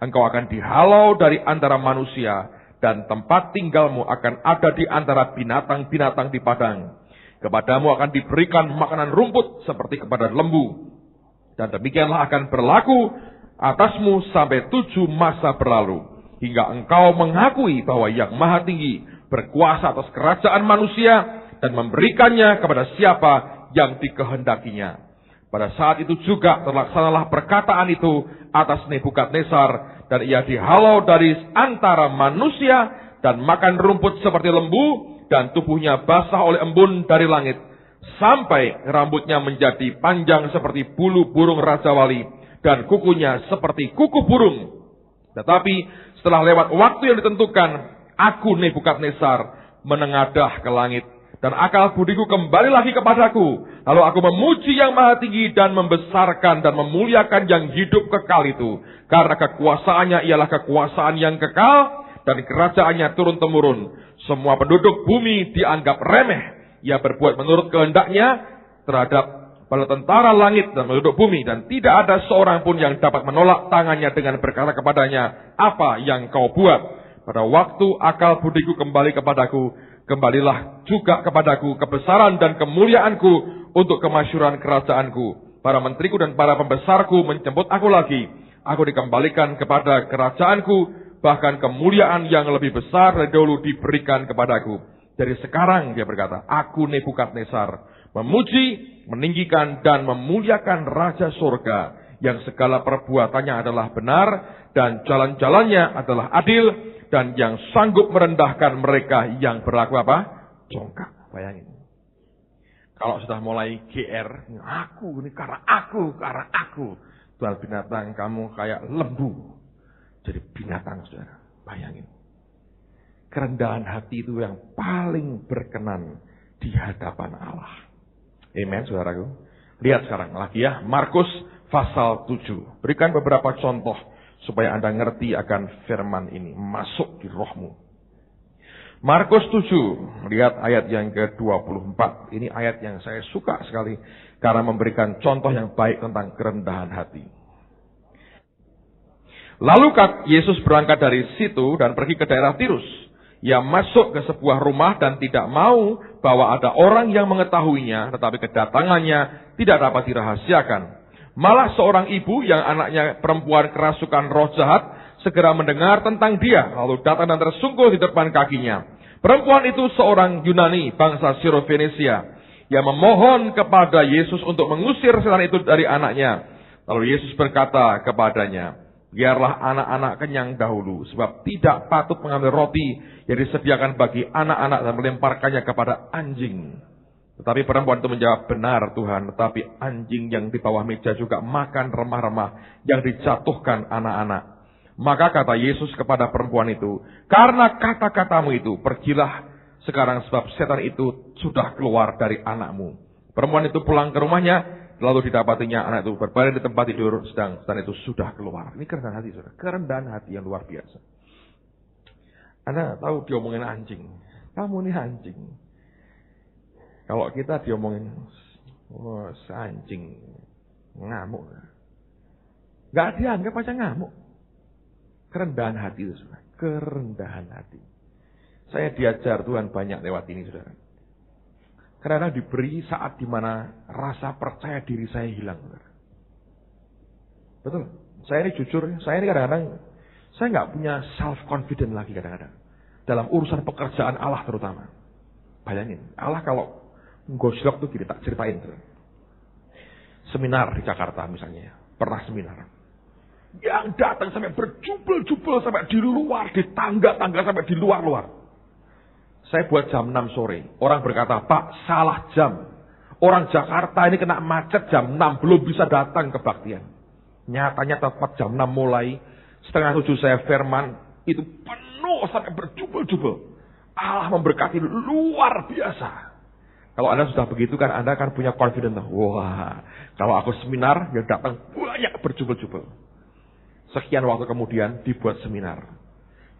Engkau akan dihalau dari antara manusia, dan tempat tinggalmu akan ada di antara binatang-binatang di padang. Kepadamu akan diberikan makanan rumput seperti kepada lembu. Dan demikianlah akan berlaku atasmu sampai 7 masa berlalu, hingga engkau mengakui bahwa Yang Maha Tinggi berkuasa atas kerajaan manusia dan memberikannya kepada siapa yang dikehendakinya. Pada saat itu juga terlaksanalah perkataan itu atas Nebukadnezar, dan ia dihalau dari antara manusia dan makan rumput seperti lembu, dan tubuhnya basah oleh embun dari langit, sampai rambutnya menjadi panjang seperti bulu burung Raja Wali, dan kukunya seperti kuku burung. Tetapi setelah lewat waktu yang ditentukan, aku Nebukadnezar menengadah ke langit, dan akal budiku kembali lagi kepadaku. Lalu aku memuji Yang Maha Tinggi dan membesarkan dan memuliakan yang hidup kekal itu, karena kekuasaannya ialah kekuasaan yang kekal, dan kerajaannya turun-temurun. Semua penduduk bumi dianggap remeh. Ia berbuat menurut kehendaknya terhadap bala tentara langit dan penduduk bumi, dan tidak ada seorang pun yang dapat menolak tangannya dengan berkata kepadanya, apa yang kau buat? Pada waktu akal budiku kembali kepadaku, kembalilah juga kepadaku kebesaran dan kemuliaanku untuk kemasyhuran kerajaanku. Para menteriku dan para pembesarku menjemput aku lagi. Aku dikembalikan kepada kerajaanku, bahkan kemuliaan yang lebih besar dari dahulu diberikan kepadaku. Dari sekarang, dia berkata, aku Nebukadnezar memuji, meninggikan dan memuliakan Raja Surga, yang segala perbuatannya adalah benar dan jalan-jalannya adalah adil, dan yang sanggup merendahkan mereka yang berlaku apa? Congkak. Bayangin. Kalau sudah mulai GR, aku ini karena aku. Tuan binatang, kamu kayak lembu. Jadi binatang, saudara. Bayangin. Kerendahan hati itu yang paling berkenan di hadapan Allah. Amen, saudaraku. Lihat sekarang lagi ya, Markus pasal 7. Berikan beberapa contoh supaya Anda ngerti akan firman ini, masuk di rohmu. Markus 7, lihat ayat yang ke-24. Ini ayat yang saya suka sekali karena memberikan contoh yang baik tentang kerendahan hati. Lalu Yesus berangkat dari situ dan pergi ke daerah Tirus. Ia masuk ke sebuah rumah dan tidak mau bahwa ada orang yang mengetahuinya, tetapi kedatangannya tidak dapat dirahasiakan. Malah seorang ibu yang anaknya perempuan kerasukan roh jahat segera mendengar tentang dia, lalu datang dan tersungkur di depan kakinya. Perempuan itu seorang Yunani, bangsa Sirofenisia, yang memohon kepada Yesus untuk mengusir setan itu dari anaknya. Lalu Yesus berkata kepadanya, biarlah anak-anak kenyang dahulu, sebab tidak patut mengambil roti yang disediakan bagi anak-anak dan melemparkannya kepada anjing. Tetapi perempuan itu menjawab, benar Tuhan, tetapi anjing yang di bawah meja juga makan remah-remah yang dijatuhkan anak-anak. Maka kata Yesus kepada perempuan itu, karena kata-katamu itu, pergilah sekarang sebab setan itu sudah keluar dari anakmu. Perempuan itu pulang ke rumahnya, lalu didapatinya anak itu berbaring di tempat tidur, sedang setan itu sudah keluar. Ini kerendahan hati, saudara. Kerendahan hati yang luar biasa. Anda tahu diomongin anjing. Kamu ini anjing. Kalau kita diomongin, oh, anjing ngamuk. Gak dianggap aja ngamuk. Kerendahan hati itu, saudara. Kerendahan hati. Saya diajar Tuhan banyak lewat ini, saudara. Karena diberi saat dimana rasa percaya diri saya hilang, saudara. Betul. Saya ini jujur, saya ini kadang-kadang saya nggak punya self confident lagi kadang-kadang dalam urusan pekerjaan Allah terutama. Bayangin, Allah kalau gosok tuh gini, tak ceritain tuh. Seminar di Jakarta misalnya, pernah seminar. Yang datang sampai berjubel-jubel sampai di luar, di tangga-tangga sampai di luar-luar. Saya buat jam 6 sore. Orang berkata, Pak, salah jam. Orang Jakarta ini kena macet jam 6, belum bisa datang kebaktian. Nyatanya tepat jam 6 mulai, setengah 7 saya firman, itu penuh sampai berjubel-jubel. Allah memberkati luar biasa. Kalau Anda sudah begitu kan, Anda akan punya confidence. Wah, kalau aku seminar, ya datang banyak berjubel-jubel. Sekian waktu kemudian dibuat seminar.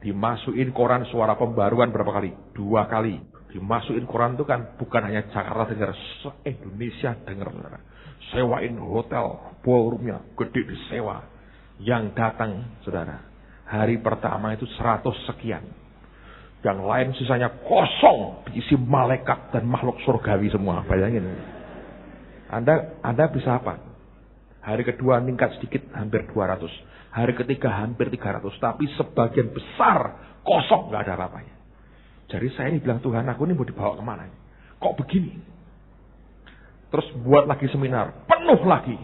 Dimasukin koran Suara Pembaruan berapa kali? 2 kali. Dimasukin koran itu kan bukan hanya Jakarta dengar, se-Indonesia dengar. Sewain hotel, ballroomnya gede disewa. Yang datang, saudara, hari pertama itu 100 sekian. Yang lain sisanya kosong, diisi malaikat dan makhluk surgawi semua. Bayangin. Anda bisa apa? Hari kedua meningkat sedikit, hampir 200. Hari ketiga hampir 300. Tapi sebagian besar kosong, gak ada apa-apanya. Jadi saya ini bilang, Tuhan, aku ini mau dibawa kemana? Kok begini? Terus buat lagi seminar, penuh lagi.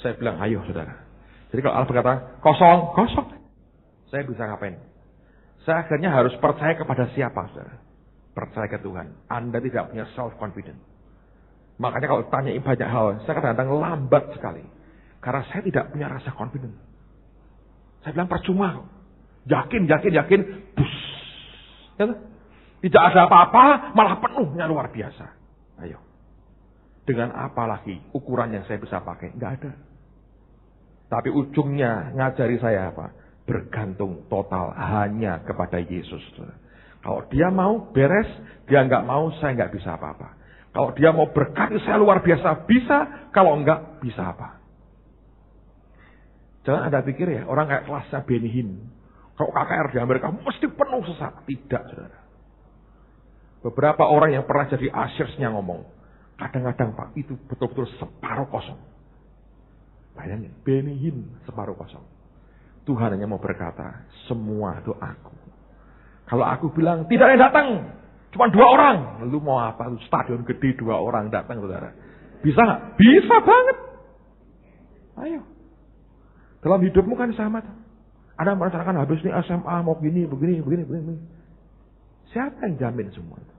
Saya bilang, ayo saudara. Jadi kalau Allah berkata, kosong. Saya bisa ngapain? Saya akhirnya harus percaya kepada siapa, saudara? Percaya ke Tuhan. Anda tidak punya self-confidence. Makanya kalau tanyain banyak hal, saya kadang-kadang lambat sekali. Karena saya tidak punya rasa confidence. Saya bilang percuma. Yakin. Bus. Tidak ada apa-apa, malah penuhnya luar biasa. Ayo. Dengan apa lagi ukuran yang saya bisa pakai? Nggak ada. Tapi ujungnya ngajari saya apa? Bergantung total hanya kepada Yesus. Kalau dia mau beres, dia nggak mau, saya nggak bisa apa-apa. Kalau dia mau berkati saya luar biasa, bisa. Kalau enggak, bisa apa? Jangan Anda pikir ya, orang kayak kelasnya Benny Hinn. Kalau KKR di Amerika mesti penuh sesat. Tidak, saudara. Beberapa orang yang pernah jadi ushersnya ngomong, kadang-kadang Pak, itu betul-betul separuh kosong. Bayangin, Benny Hinn separuh kosong. Tuhan hanya mau berkata, semua itu aku. Kalau aku bilang, tidak ada yang datang, cuma 2 orang. Lu mau apa? Lu stadion gede 2 orang datang, saudara. Bisa nggak? Bisa banget. Ayo. Dalam hidupmu kan sama. Anda merasakan habis ini SMA, mau begini. Siapa yang jamin semua itu?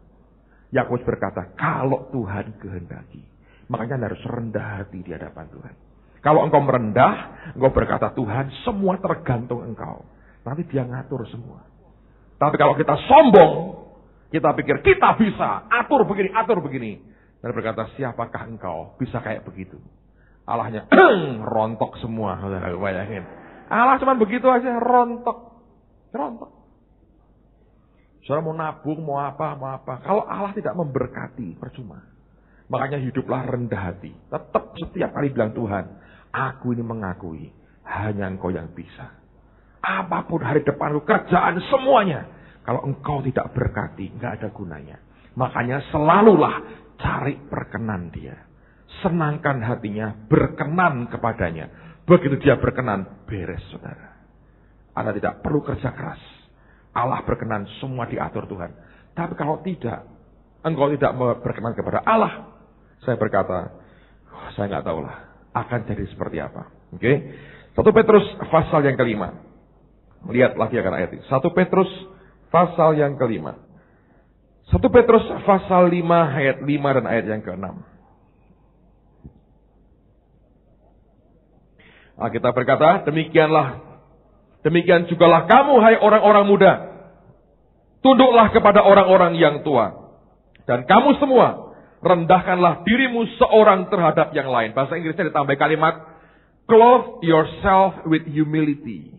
Yakobus berkata, kalau Tuhan kehendaki. Makanya Anda harus rendah hati di hadapan Tuhan. Kalau engkau merendah, engkau berkata, Tuhan, semua tergantung engkau. Nanti dia ngatur semua. Tapi kalau kita sombong, kita pikir kita bisa, atur begini. Dan berkata, siapakah engkau bisa kayak begitu? Allahnya rontok semua, saudara, bayangin. Allah cuma begitu aja, rontok. Saudara mau nabung, mau apa. Kalau Allah tidak memberkati, percuma. Makanya hiduplah rendah hati. Tetap setiap kali bilang, Tuhan, aku ini mengakui hanya engkau yang bisa. Apapun hari depan lu, kerjaan semuanya. Kalau engkau tidak berkati, nggak ada gunanya. Makanya selalulah cari perkenan dia. Senangkan hatinya, berkenan kepadanya. Begitu dia berkenan, beres saudara. Anda tidak perlu kerja keras. Allah berkenan, semua diatur Tuhan. Tapi kalau tidak, engkau tidak berkenan kepada Allah, saya berkata, saya nggak tahu lah, akan jadi seperti apa. Oke? 1 Petrus pasal yang kelima. Lihat lagi akan ayat ini. 1 Petrus pasal yang kelima. 1 Petrus pasal 5 ayat 5 dan ayat yang ke-6. Kita berkata, demikian jugalah kamu, hai orang-orang muda. Tunduklah kepada orang-orang yang tua. Dan kamu semua, rendahkanlah dirimu seorang terhadap yang lain. Bahasa Inggrisnya ditambah kalimat, clothe yourself with humility.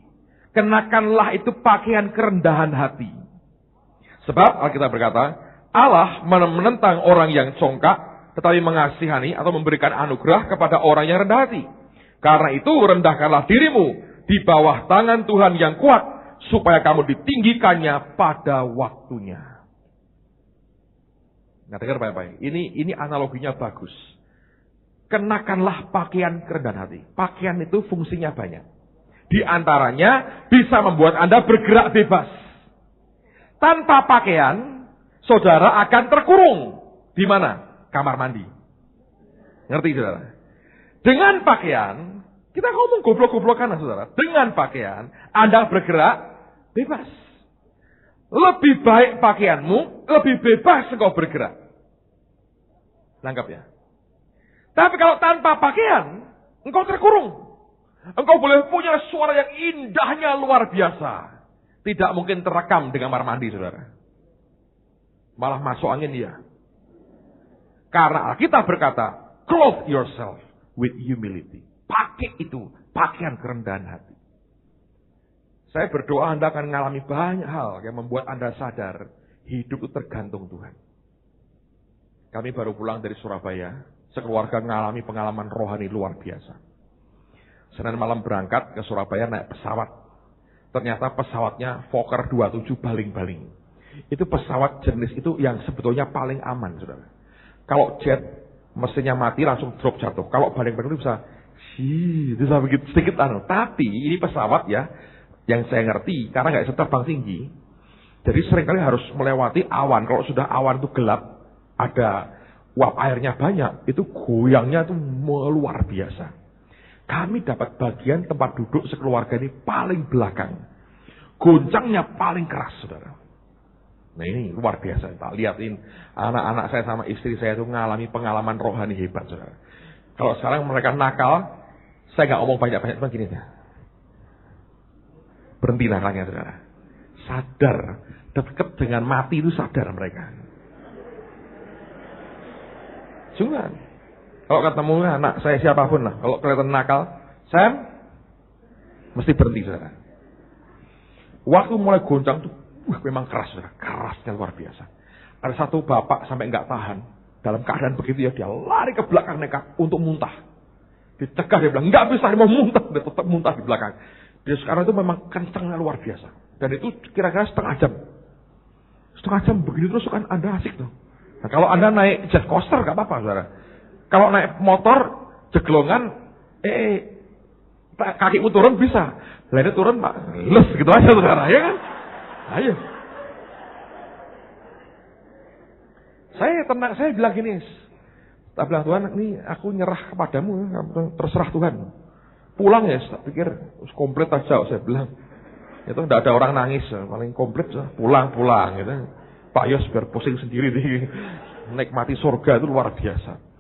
Kenakanlah itu pakaian kerendahan hati. Sebab Alkitab berkata, Allah menentang orang yang congkak, tetapi mengasihani atau memberikan anugerah kepada orang yang rendah hati. Karena itu rendahkanlah dirimu di bawah tangan Tuhan yang kuat, supaya kamu ditinggikannya pada waktunya. Nah, dengar baik-baik. Ini analoginya bagus. Kenakanlah pakaian kerendahan hati. Pakaian itu fungsinya banyak. Di antaranya bisa membuat Anda bergerak bebas. Tanpa pakaian, saudara akan terkurung. Di mana? Kamar mandi. Ngerti, saudara? Dengan pakaian, kita ngomong goblok-goblokan, saudara. Dengan pakaian, Anda bergerak bebas. Lebih baik pakaianmu, lebih bebas engkau bergerak. Nangkap ya. Tapi kalau tanpa pakaian, engkau terkurung. Engkau boleh punya suara yang indahnya luar biasa. Tidak mungkin terekam dengan kamar mandi, saudara. Malah masuk angin dia. Karena kita berkata, clothe yourself with humility. Pakai itu, pakaian kerendahan hati. Saya berdoa Anda akan mengalami banyak hal yang membuat Anda sadar hidup itu tergantung Tuhan. Kami baru pulang dari Surabaya, sekeluarga mengalami pengalaman rohani luar biasa. Senin malam berangkat ke Surabaya naik pesawat. Ternyata pesawatnya Fokker 27 baling-baling. Itu pesawat jenis itu yang sebetulnya paling aman, saudara. Kalau jet, mesinnya mati langsung drop jatuh. Kalau baling-baling itu bisa begitu sedikit Tapi ini pesawat ya, yang saya ngerti, karena nggak bisa terbang tinggi. Jadi seringkali harus melewati awan. Kalau sudah awan itu gelap, ada uap airnya banyak, itu goyangnya itu luar biasa. Kami dapat bagian tempat duduk sekeluarga ini paling belakang. Goncangnya paling keras, saudara. Nah ini luar biasa. Tak lihatin anak-anak saya sama istri saya itu mengalami pengalaman rohani hebat, saudara. Kalau sekarang mereka nakal, saya nggak ngomong banyak-banyak, cuma gini ya. Berhenti nakalnya, saudara. Sadar, dekat dengan mati itu sadar mereka. Sungguh. Kalau ketemu anak saya siapapun lah, kalau kelihatan nakal, Sam, mesti berhenti, saudara. Waktu mulai goncang tuh, memang keras, saudara. Kerasnya luar biasa. Ada satu bapak sampai nggak tahan, dalam keadaan begitu ya, dia lari ke belakang nekat untuk muntah. Dicegah, dia bilang, nggak bisa, dia mau muntah, dia tetap muntah di belakang. Dia sekarang itu memang kencangnya luar biasa. Dan itu kira-kira setengah jam. Setengah jam begitu terus kan Anda asik tuh. Nah, kalau Anda naik jet coaster gak apa-apa, saudara. Kalau naik motor jeglongan, kakimu turun bisa. Lainnya turun, Pak, les gitu aja, saudara, ya kan? Ayo. Saya tenang, saya bilang gini. Tak bilang, Tuhan, ini aku nyerah kepadamu, terserah Tuhan. Pulang ya, tak pikir komplit aja, saya bilang. Itu tidak ada orang nangis, paling komplit, pulang gitu. Pak Yos biar pusing sendiri nih, nikmati surga itu luar biasa.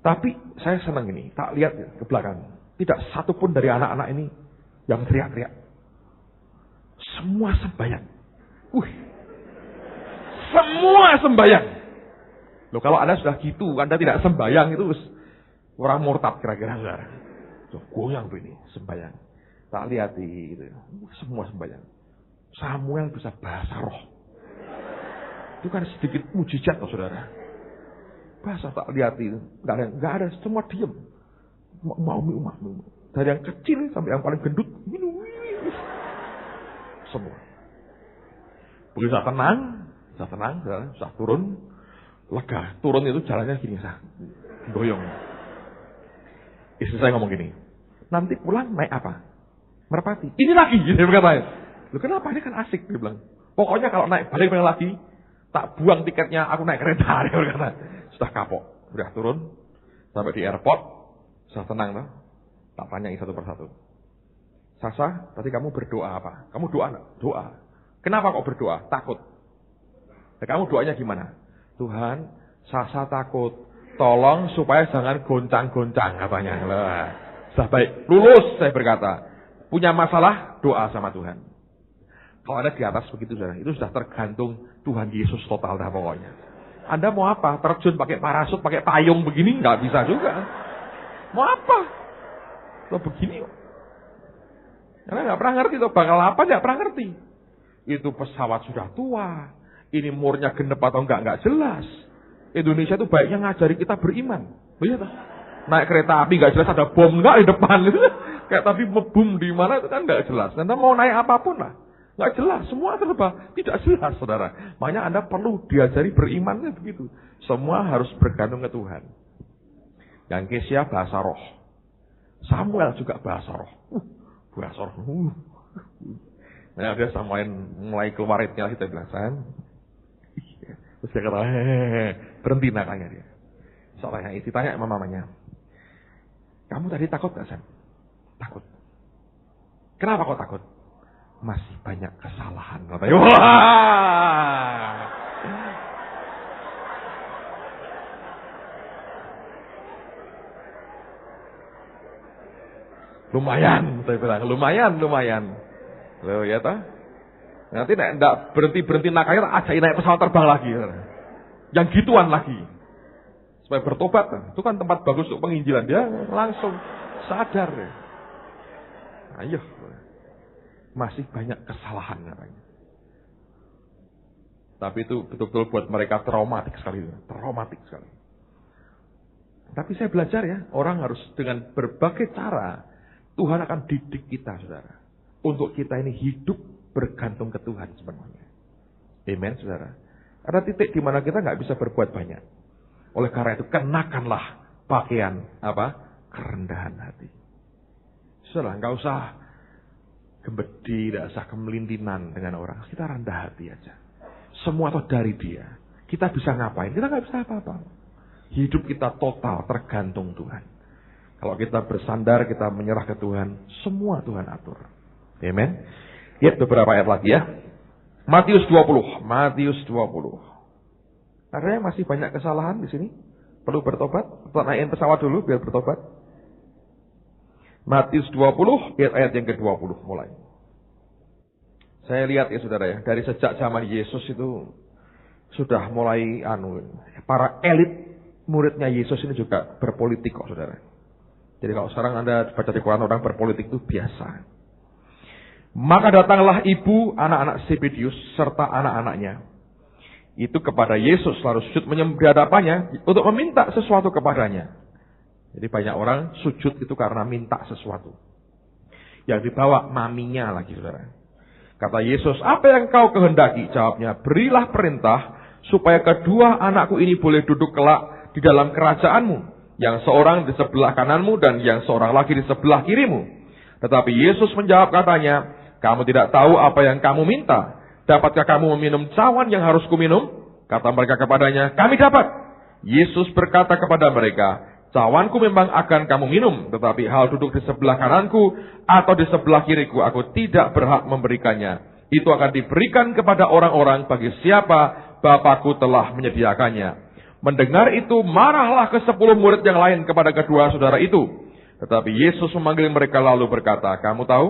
Tapi saya senang ini, tak lihat ke belakang, tidak satu pun dari anak-anak ini yang teriak-teriak. Semua sembahyang. Semua sembahyang. Loh, kalau Anda sudah gitu, Anda tidak sembahyang itu orang murtad kira-kira. Goyang tuh ini sembahyang. Tak lihat gitu. Semua sembahyang. Samuel bisa bahasa roh. Itu kan sedikit mujizat loh, saudara. Bahasa tak lihat itu. Nggak ada, semua diam. Mau. Dari yang kecil sampai yang paling gendut. Semua. Begitu tenang, bisa turun. Lega. Turun itu jalannya gini, goyong. Istri saya ngomong gini, nanti pulang naik apa? Merpati. Ini lagi, dia berkata. Loh, kenapa? Ini kan asik, dia bilang. Pokoknya kalau naik balik lagi, tak buang tiketnya, aku naik kereta, dia berkata. Sudah kapok, udah turun, sampai di airport, sudah tenang, tak? Tak tanyai satu persatu. Sasa, tadi kamu berdoa apa? Kamu doa enggak? Doa. Kenapa kok berdoa? Takut. Nah, kamu doanya gimana? Tuhan, Sasa takut. Tolong supaya jangan goncang-goncang, katanya. Lah, sudah baik. Lulus, saya berkata. Punya masalah, doa sama Tuhan. Kalau ada di atas begitu, saudara, itu sudah tergantung Tuhan Yesus total dah pokoknya. Anda mau apa? Terjun pakai parasut, pakai payung begini? Nggak bisa juga. Mau apa? Lo begini kok. Karena nggak pernah ngerti tuh, bakal apa nggak pernah ngerti. Itu pesawat sudah tua. Ini umurnya genep atau nggak jelas. Indonesia itu baiknya ngajari kita beriman. Lihat, naik kereta api nggak jelas ada bom nggak di depan. Kayak tapi bom di mana itu kan nggak jelas. Anda mau naik apapun lah. Nggak jelas, semua serba tidak jelas, saudara. Makanya Anda perlu diajari berimannya begitu. Semua harus bergantung ke Tuhan. Yang Kesia bahasa roh. Samuel juga bahasa roh. Bahasa roh. Nah, dia Samuel mulai keluar itu kita bilang, terus dia kata, berhenti nakanya dia. Soalnya isi tanya sama mamanya, kamu tadi takut gak, Sam? Takut. Kenapa kau takut? Masih banyak kesalahan. Katanya, wah! Lumayan, saya bilang, lumayan. Loh, ya toh? Nanti enggak berhenti nakanya, ajakin naik pesawat terbang lagi. Yang gituan lagi. Supaya bertobat. Itu kan tempat bagus untuk penginjilan. Dia langsung sadar. Ayo. Masih banyak kesalahan katanya. Tapi itu betul-betul buat mereka traumatik sekali. Tapi saya belajar ya, orang harus dengan berbagai cara, Tuhan akan didik kita, saudara. Untuk kita ini hidup bergantung ke Tuhan sebenarnya. Amen, saudara. Ada titik di mana kita nggak bisa berbuat banyak. Oleh karena itu, kenakanlah pakaian kerendahan hati. Saudara, nggak usah gembedi, tidak usah kemelintinan dengan orang. Kita rendah hati aja. Semua itu dari Dia. Kita bisa ngapain? Kita nggak bisa apa-apa. Hidup kita total tergantung Tuhan. Kalau kita bersandar, kita menyerah ke Tuhan, semua Tuhan atur. Amen. Lihat beberapa ayat lagi ya. Matius 20. Ada yang masih banyak kesalahan di sini? Perlu bertobat? Naikin pesawat dulu biar bertobat. Matius 20, ayat yang ke-20 mulai. Saya lihat ya saudara ya, dari sejak zaman Yesus itu sudah mulai para elit muridnya Yesus ini juga berpolitik kok saudara. Jadi kalau sekarang Anda baca di Quran orang berpolitik itu biasa. Maka datanglah ibu anak-anak Zebedius serta anak-anaknya itu kepada Yesus lalu sujud di hadapannya untuk meminta sesuatu kepadanya. Jadi banyak orang sujud itu karena minta sesuatu. Yang dibawa maminya lagi saudara. Kata Yesus, apa yang kau kehendaki? Jawabnya, berilah perintah supaya kedua anakku ini boleh duduk kelak di dalam kerajaanmu. Yang seorang di sebelah kananmu dan yang seorang lagi di sebelah kirimu. Tetapi Yesus menjawab katanya, kamu tidak tahu apa yang kamu minta. Dapatkah kamu meminum cawan yang harus kuminum? Kata mereka kepadanya, kami dapat. Yesus berkata kepada mereka, cawanku memang akan kamu minum, tetapi hal duduk di sebelah kananku atau di sebelah kiriku, aku tidak berhak memberikannya. Itu akan diberikan kepada orang-orang bagi siapa Bapakku telah menyediakannya. Mendengar itu, marahlah ke-10 murid yang lain kepada kedua saudara itu. Tetapi Yesus memanggil mereka lalu berkata, kamu tahu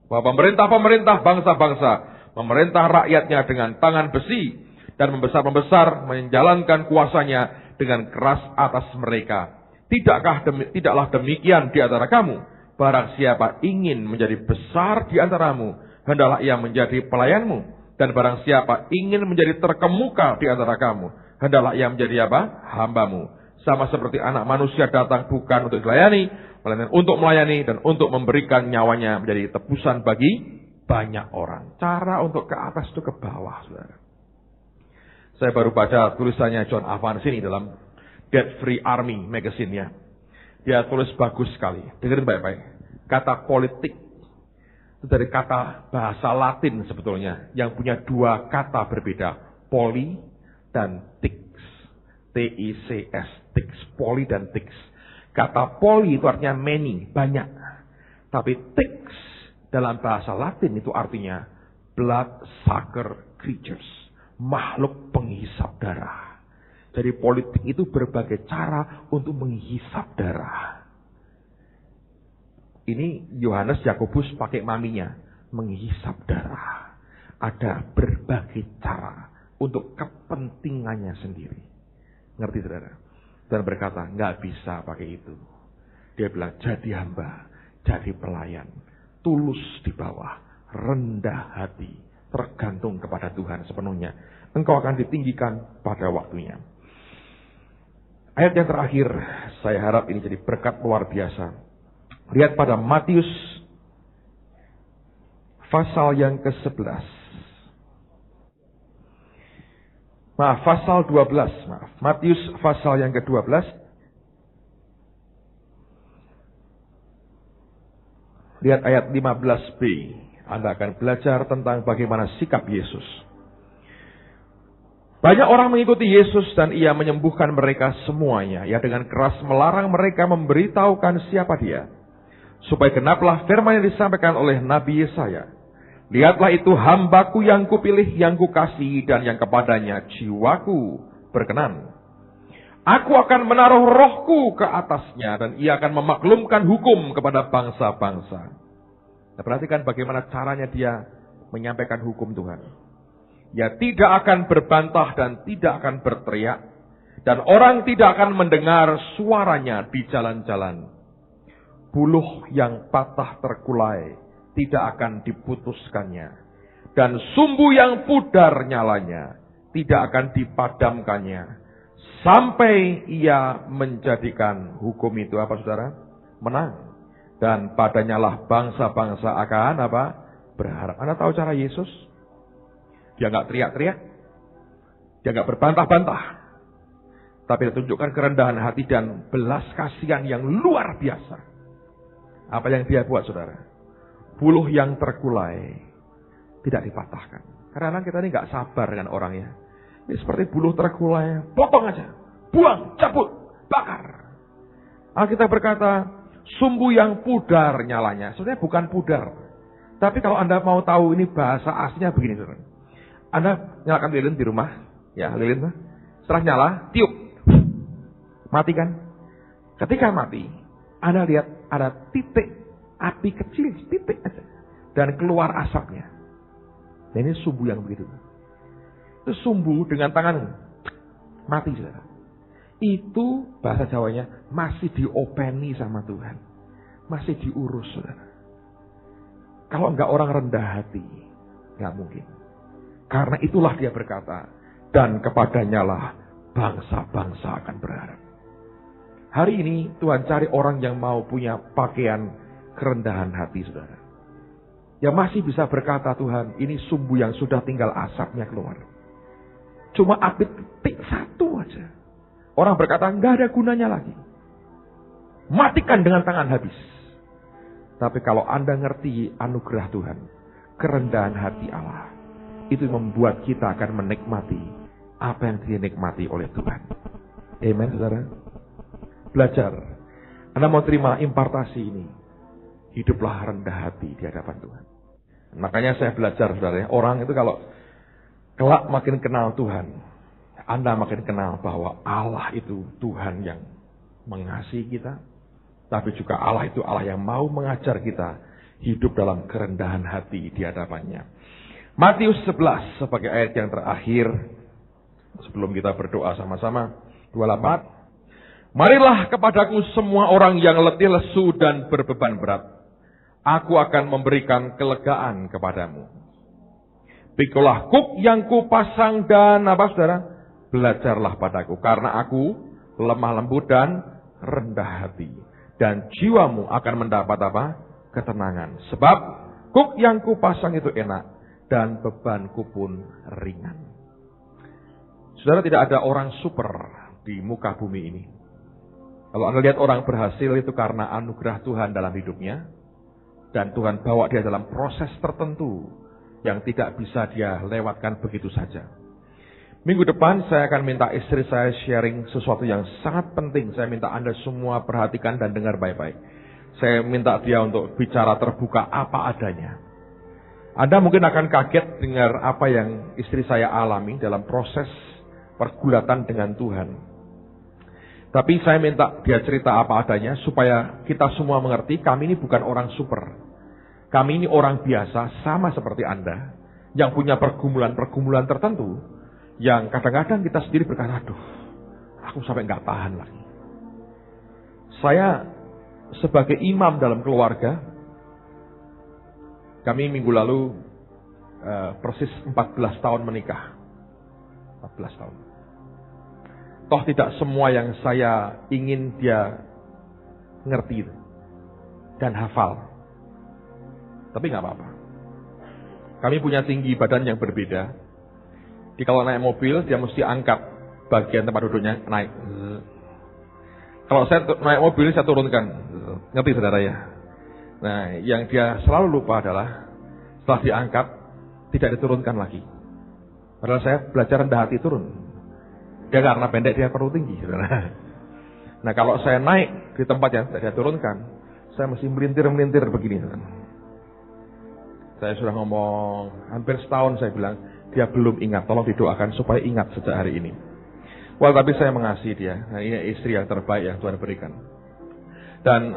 bahwa pemerintah-pemerintah bangsa-bangsa memerintah rakyatnya dengan tangan besi dan membesar-membesar menjalankan kuasanya dengan keras atas mereka. Tidaklah demikian di antara kamu. Barang siapa ingin menjadi besar di antaramu, hendaklah ia menjadi pelayanmu. Dan barang siapa ingin menjadi terkemuka di antara kamu, hendaklah ia menjadi hambamu. Sama seperti anak manusia datang bukan untuk dilayani, melainkan untuk melayani dan untuk memberikan nyawanya menjadi tebusan bagi banyak orang. Cara untuk ke atas itu ke bawah, saudara. Saya baru baca tulisannya John Evans ini dalam Debt Free Army magazine-nya. Dia tulis bagus sekali. Dengerin baik-baik. Kata politik itu dari kata bahasa Latin sebetulnya yang punya dua kata berbeda, poli dan tix. T-I-C-S, tix, poli dan tix. Kata poli itu artinya many, banyak. Tapi tix dalam bahasa Latin itu artinya blood sucker creatures, makhluk penghisap darah. Jadi politik itu berbagai cara untuk menghisap darah. Ini Yohanes Yakobus pakai maminya, menghisap darah. Ada berbagai cara untuk kepentingannya sendiri. Ngerti saudara? Dan berkata, nggak bisa pakai itu. Dia bilang, jadi hamba, jadi pelayan, tulus di bawah, rendah hati, tergantung kepada Tuhan sepenuhnya. Engkau akan ditinggikan pada waktunya. Ayat yang terakhir, saya harap ini jadi berkat luar biasa. Lihat pada Matius 5 pasal yang ke-11. Pasal 12. Matius pasal yang ke-12. Lihat ayat 15b. Anda akan belajar tentang bagaimana sikap Yesus. Banyak orang mengikuti Yesus dan ia menyembuhkan mereka semuanya. Ia dengan keras melarang mereka memberitahukan siapa dia. Supaya genaplah firman yang disampaikan oleh Nabi Yesaya. Lihatlah itu hambaku yang kupilih, yang kukasihi, dan yang kepadanya jiwaku berkenan. Aku akan menaruh rohku ke atasnya dan ia akan memaklumkan hukum kepada bangsa-bangsa. Nah, perhatikan bagaimana caranya dia menyampaikan hukum Tuhan. Ya, tidak akan berbantah dan tidak akan berteriak. Dan orang tidak akan mendengar suaranya di jalan-jalan. Buluh yang patah terkulai tidak akan diputuskannya. Dan sumbu yang pudar nyalanya tidak akan dipadamkannya. Sampai ia menjadikan hukum itu apa saudara? Menang. Dan padanya lah bangsa-bangsa akan apa? Berharap. Anda tahu cara Yesus? Dia nggak teriak-teriak. Dia nggak berbantah-bantah. Tapi dia tunjukkan kerendahan hati dan belas kasihan yang luar biasa. Apa yang dia buat saudara? Buluh yang terkulai tidak dipatahkan. Karena kita ini nggak sabar dengan orangnya. Ini seperti buluh terkulai, potong aja, buang, cabut, bakar. Alkitab berkata, sumbu yang pudar nyalanya. Sebenarnya bukan pudar. Tapi kalau Anda mau tahu ini bahasa aslinya begini saudara. Anda nyalakan lilin di rumah, ya lilin, setelah nyala, tiup, mati kan? Ketika mati, Anda lihat ada titik api kecil, titik aja, dan keluar asapnya. Dan ini sumbu yang begitu. Itu sumbu dengan tangan mati saudara. Itu bahasa Jawanya masih diopeni sama Tuhan, masih diurus saudara. Kalau enggak orang rendah hati, enggak mungkin. Karena itulah dia berkata, dan kepadanya lah bangsa-bangsa akan berharap. Hari ini Tuhan cari orang yang mau punya pakaian kerendahan hati saudara. Yang masih bisa berkata, Tuhan ini sumbu yang sudah tinggal asapnya keluar. Cuma api titik satu aja. Orang berkata nggak ada gunanya lagi. Matikan dengan tangan habis. Tapi kalau Anda ngerti anugerah Tuhan, kerendahan hati Allah, itu membuat kita akan menikmati apa yang dinikmati oleh Tuhan. Amen, saudara. Belajar. Anda mau terima impartasi ini. Hiduplah rendah hati di hadapan Tuhan. Makanya saya belajar, saudara. Orang itu kalau kelak makin kenal Tuhan, Anda makin kenal bahwa Allah itu Tuhan yang mengasihi kita. Tapi juga Allah itu Allah yang mau mengajar kita hidup dalam kerendahan hati di hadapannya. Matius 11 sebagai ayat yang terakhir sebelum kita berdoa sama-sama. 28. Marilah kepadaku semua orang yang letih lesu dan berbeban berat. Aku akan memberikan kelegaan kepadamu. Pikulah kuk yang kupasang dan apa saudara? Belajarlah padaku karena aku lemah lembut dan rendah hati. Dan jiwamu akan mendapat apa? Ketenangan. Sebab kuk yang kupasang itu enak. Dan bebanku pun ringan. Saudara, tidak ada orang super di muka bumi ini. Kalau Anda lihat orang berhasil itu karena anugerah Tuhan dalam hidupnya. Dan Tuhan bawa dia dalam proses tertentu yang tidak bisa dia lewatkan begitu saja. Minggu depan saya akan minta istri saya sharing sesuatu yang sangat penting. Saya minta Anda semua perhatikan dan dengar baik-baik. Saya minta dia untuk bicara terbuka apa adanya. Anda mungkin akan kaget dengar apa yang istri saya alami dalam proses pergulatan dengan Tuhan. Tapi saya minta dia cerita apa adanya supaya kita semua mengerti kami ini bukan orang super. Kami ini orang biasa sama seperti Anda yang punya pergumulan-pergumulan tertentu yang kadang-kadang kita sendiri berkata, aduh, aku sampai nggak tahan lagi. Saya sebagai imam dalam keluarga, kami minggu lalu persis 14 tahun menikah. 14 tahun. Toh tidak semua yang saya ingin dia ngerti dan hafal. Tapi nggak apa-apa. Kami punya tinggi badan yang berbeda. Jadi kalau naik mobil, dia mesti angkat bagian tempat duduknya, naik. Kalau saya naik mobil, saya turunkan. Ngerti saudara ya? Nah, yang dia selalu lupa adalah setelah diangkat, tidak diturunkan lagi. Padahal saya belajar rendah hati turun. Dia karena pendek, dia perlu tinggi. Saudara. Nah, kalau saya naik di tempat yang tidak diturunkan, saya mesti melintir-melintir begini. Saudara. Saya sudah ngomong hampir setahun, saya bilang, dia belum ingat, tolong didoakan supaya ingat sejak hari ini. Well, tapi saya mengasihi dia. Nah, ini istri yang terbaik yang Tuhan berikan. Dan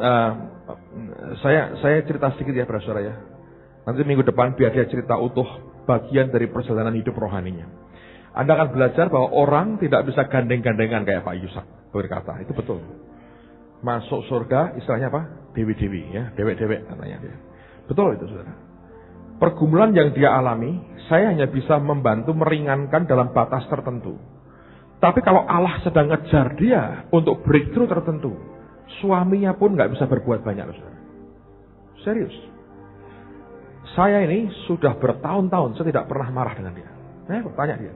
saya cerita sedikit ya, saudara ya. Nanti minggu depan biar dia cerita utuh bagian dari perjalanan hidup rohaninya. Anda akan belajar bahwa orang tidak bisa gandeng-gandengan kayak Pak Yusak berkata. Itu betul. Masuk surga, istilahnya apa? Dewi-dewi ya, dewek-dewek katanya dia. Betul itu, saudara. Pergumulan yang dia alami, saya hanya bisa membantu meringankan dalam batas tertentu. Tapi kalau Allah sedang ngejar dia untuk breakthrough tertentu, suaminya pun nggak bisa berbuat banyak, saudara. Serius. Saya ini sudah bertahun-tahun, saya tidak pernah marah dengan dia. Saya bertanya dia.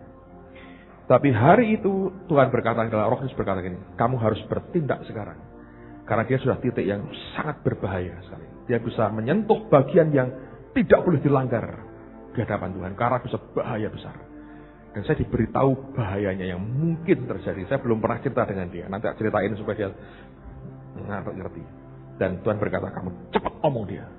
Tapi hari itu Tuhan berkata, Roh Kudus berkata gini, kamu harus bertindak sekarang. Karena dia sudah titik yang sangat berbahaya sekali. Dia bisa menyentuh bagian yang tidak boleh dilanggar di hadapan Tuhan, karena bisa bahaya besar. Dan saya diberitahu bahayanya yang mungkin terjadi. Saya belum pernah cerita dengan dia. Nanti ceritain supaya dia ngerti. Dan Tuhan berkata, kamu cepat omong dia.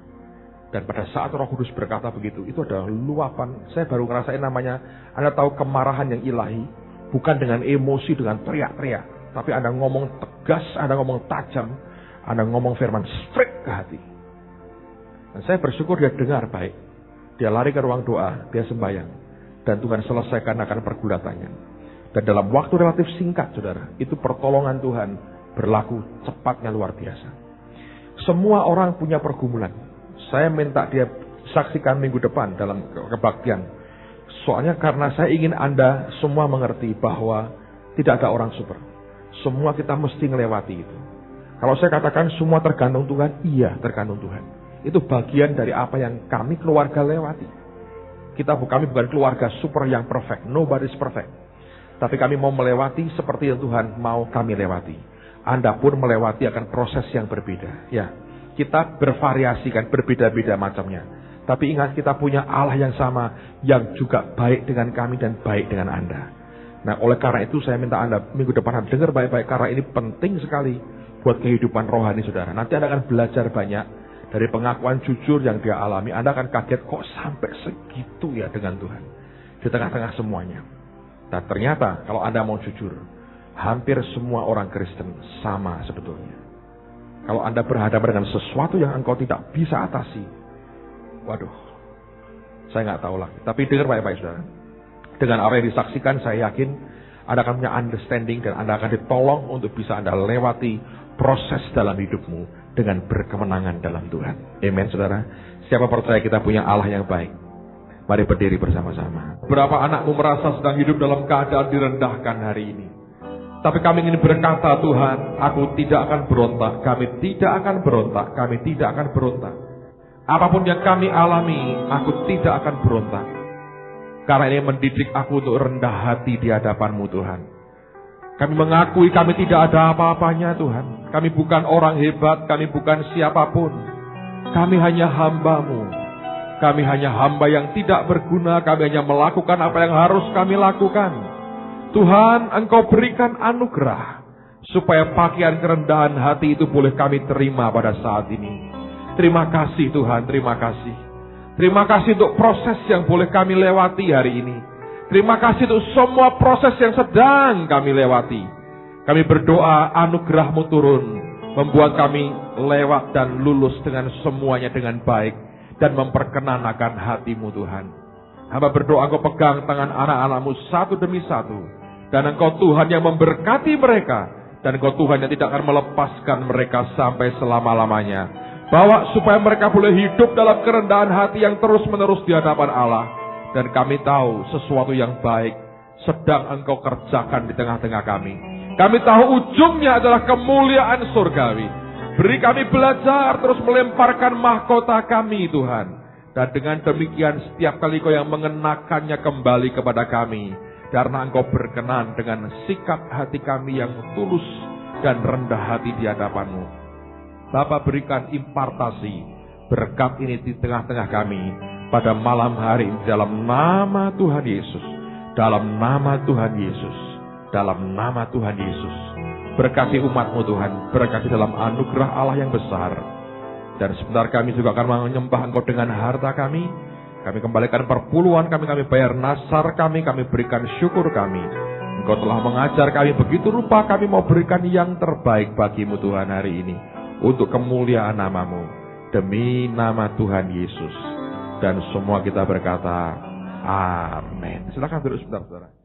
Dan pada saat Roh Kudus berkata begitu, itu adalah luapan. Saya baru ngerasain namanya, Anda tahu kemarahan yang ilahi, bukan dengan emosi, dengan teriak-teriak. Tapi Anda ngomong tegas, Anda ngomong tajam, Anda ngomong firman straight ke hati. Dan saya bersyukur dia dengar baik. Dia lari ke ruang doa, dia sembahyang. Dan Tuhan selesaikan akan pergulatannya. Dan dalam waktu relatif singkat, saudara, itu pertolongan Tuhan berlaku cepatnya luar biasa. Semua orang punya pergumulan. Saya minta dia saksikan minggu depan dalam kebaktian. Soalnya karena saya ingin Anda semua mengerti bahwa tidak ada orang super. Semua kita mesti melewati itu. Kalau saya katakan semua tergantung Tuhan, iya tergantung Tuhan. Itu bagian dari apa yang kami keluarga lewati. Kami bukan keluarga super yang perfect. Nobody's perfect. Tapi kami mau melewati seperti yang Tuhan mau kami lewati. Anda pun melewati akan proses yang berbeda. Ya, kita bervariasikan berbeda-beda macamnya. Tapi ingat kita punya Allah yang sama. Yang juga baik dengan kami dan baik dengan Anda. Nah, oleh karena itu saya minta Anda minggu depan dengar baik-baik. Karena ini penting sekali buat kehidupan rohani saudara. Nanti Anda akan belajar banyak. Dari pengakuan jujur yang dia alami, Anda akan kaget kok sampai segitu ya dengan Tuhan. Di tengah-tengah semuanya. Dan ternyata kalau Anda mau jujur, hampir semua orang Kristen sama sebetulnya. Kalau Anda berhadapan dengan sesuatu yang engkau tidak bisa atasi, waduh, saya nggak tahu lagi. Tapi dengar baik-baik saudara. Dengan apa yang disaksikan, saya yakin Anda akan punya understanding dan Anda akan ditolong untuk bisa Anda lewati proses dalam hidupmu dengan berkemenangan dalam Tuhan. Amen, saudara. Siapa percaya kita punya Allah yang baik? Mari berdiri bersama-sama. Berapa anakmu merasa sedang hidup dalam keadaan direndahkan hari ini? Tapi kami ingin berkata, Tuhan, aku tidak akan berontak. Kami tidak akan berontak. Kami tidak akan berontak. Apapun yang kami alami, aku tidak akan berontak. Karena ini mendidik aku untuk rendah hati di hadapan-Mu, Tuhan. Kami mengakui kami tidak ada apa-apanya, Tuhan. Kami bukan orang hebat, kami bukan siapapun. Kami hanya hamba-Mu. Kami hanya hamba yang tidak berguna, kami hanya melakukan apa yang harus kami lakukan. Tuhan, Engkau berikan anugerah, supaya pakaian kerendahan hati itu boleh kami terima pada saat ini. Terima kasih Tuhan, terima kasih. Terima kasih untuk proses yang boleh kami lewati hari ini. Terima kasih untuk semua proses yang sedang kami lewati. Kami berdoa anugerah-Mu turun, membuat kami lewat dan lulus dengan semuanya dengan baik, dan memperkenankan hati-Mu Tuhan. Hamba berdoa Engkau pegang tangan anak-anak-Mu satu demi satu, dan Engkau Tuhan yang memberkati mereka, dan Engkau Tuhan yang tidak akan melepaskan mereka sampai selama-lamanya. Bawa supaya mereka boleh hidup dalam kerendahan hati yang terus-menerus di hadapan Allah. Dan kami tahu sesuatu yang baik sedang Engkau kerjakan di tengah-tengah kami. Kami tahu ujungnya adalah kemuliaan surgawi. Beri kami belajar terus melemparkan mahkota kami, Tuhan. Dan dengan demikian setiap kali Engkau yang mengenakannya kembali kepada kami. Karena Engkau berkenan dengan sikap hati kami yang tulus dan rendah hati di hadapan-Mu. Bapa, berikan impartasi berkat ini di tengah-tengah kami pada malam hari ini dalam nama Tuhan Yesus. Dalam nama Tuhan Yesus. Dalam nama Tuhan Yesus. Berkati umat-Mu Tuhan. Berkati dalam anugerah Allah yang besar. Dan sebentar kami juga akan menyembah Engkau dengan harta kami. Kami kembalikan perpuluhan kami bayar nasar kami berikan syukur kami. Engkau telah mengajar kami begitu rupa kami mau berikan yang terbaik bagimu Tuhan hari ini. Untuk kemuliaan nama-Mu. Demi nama Tuhan Yesus. Dan semua kita berkata, amin. Silakan duduk sebentar, saudara.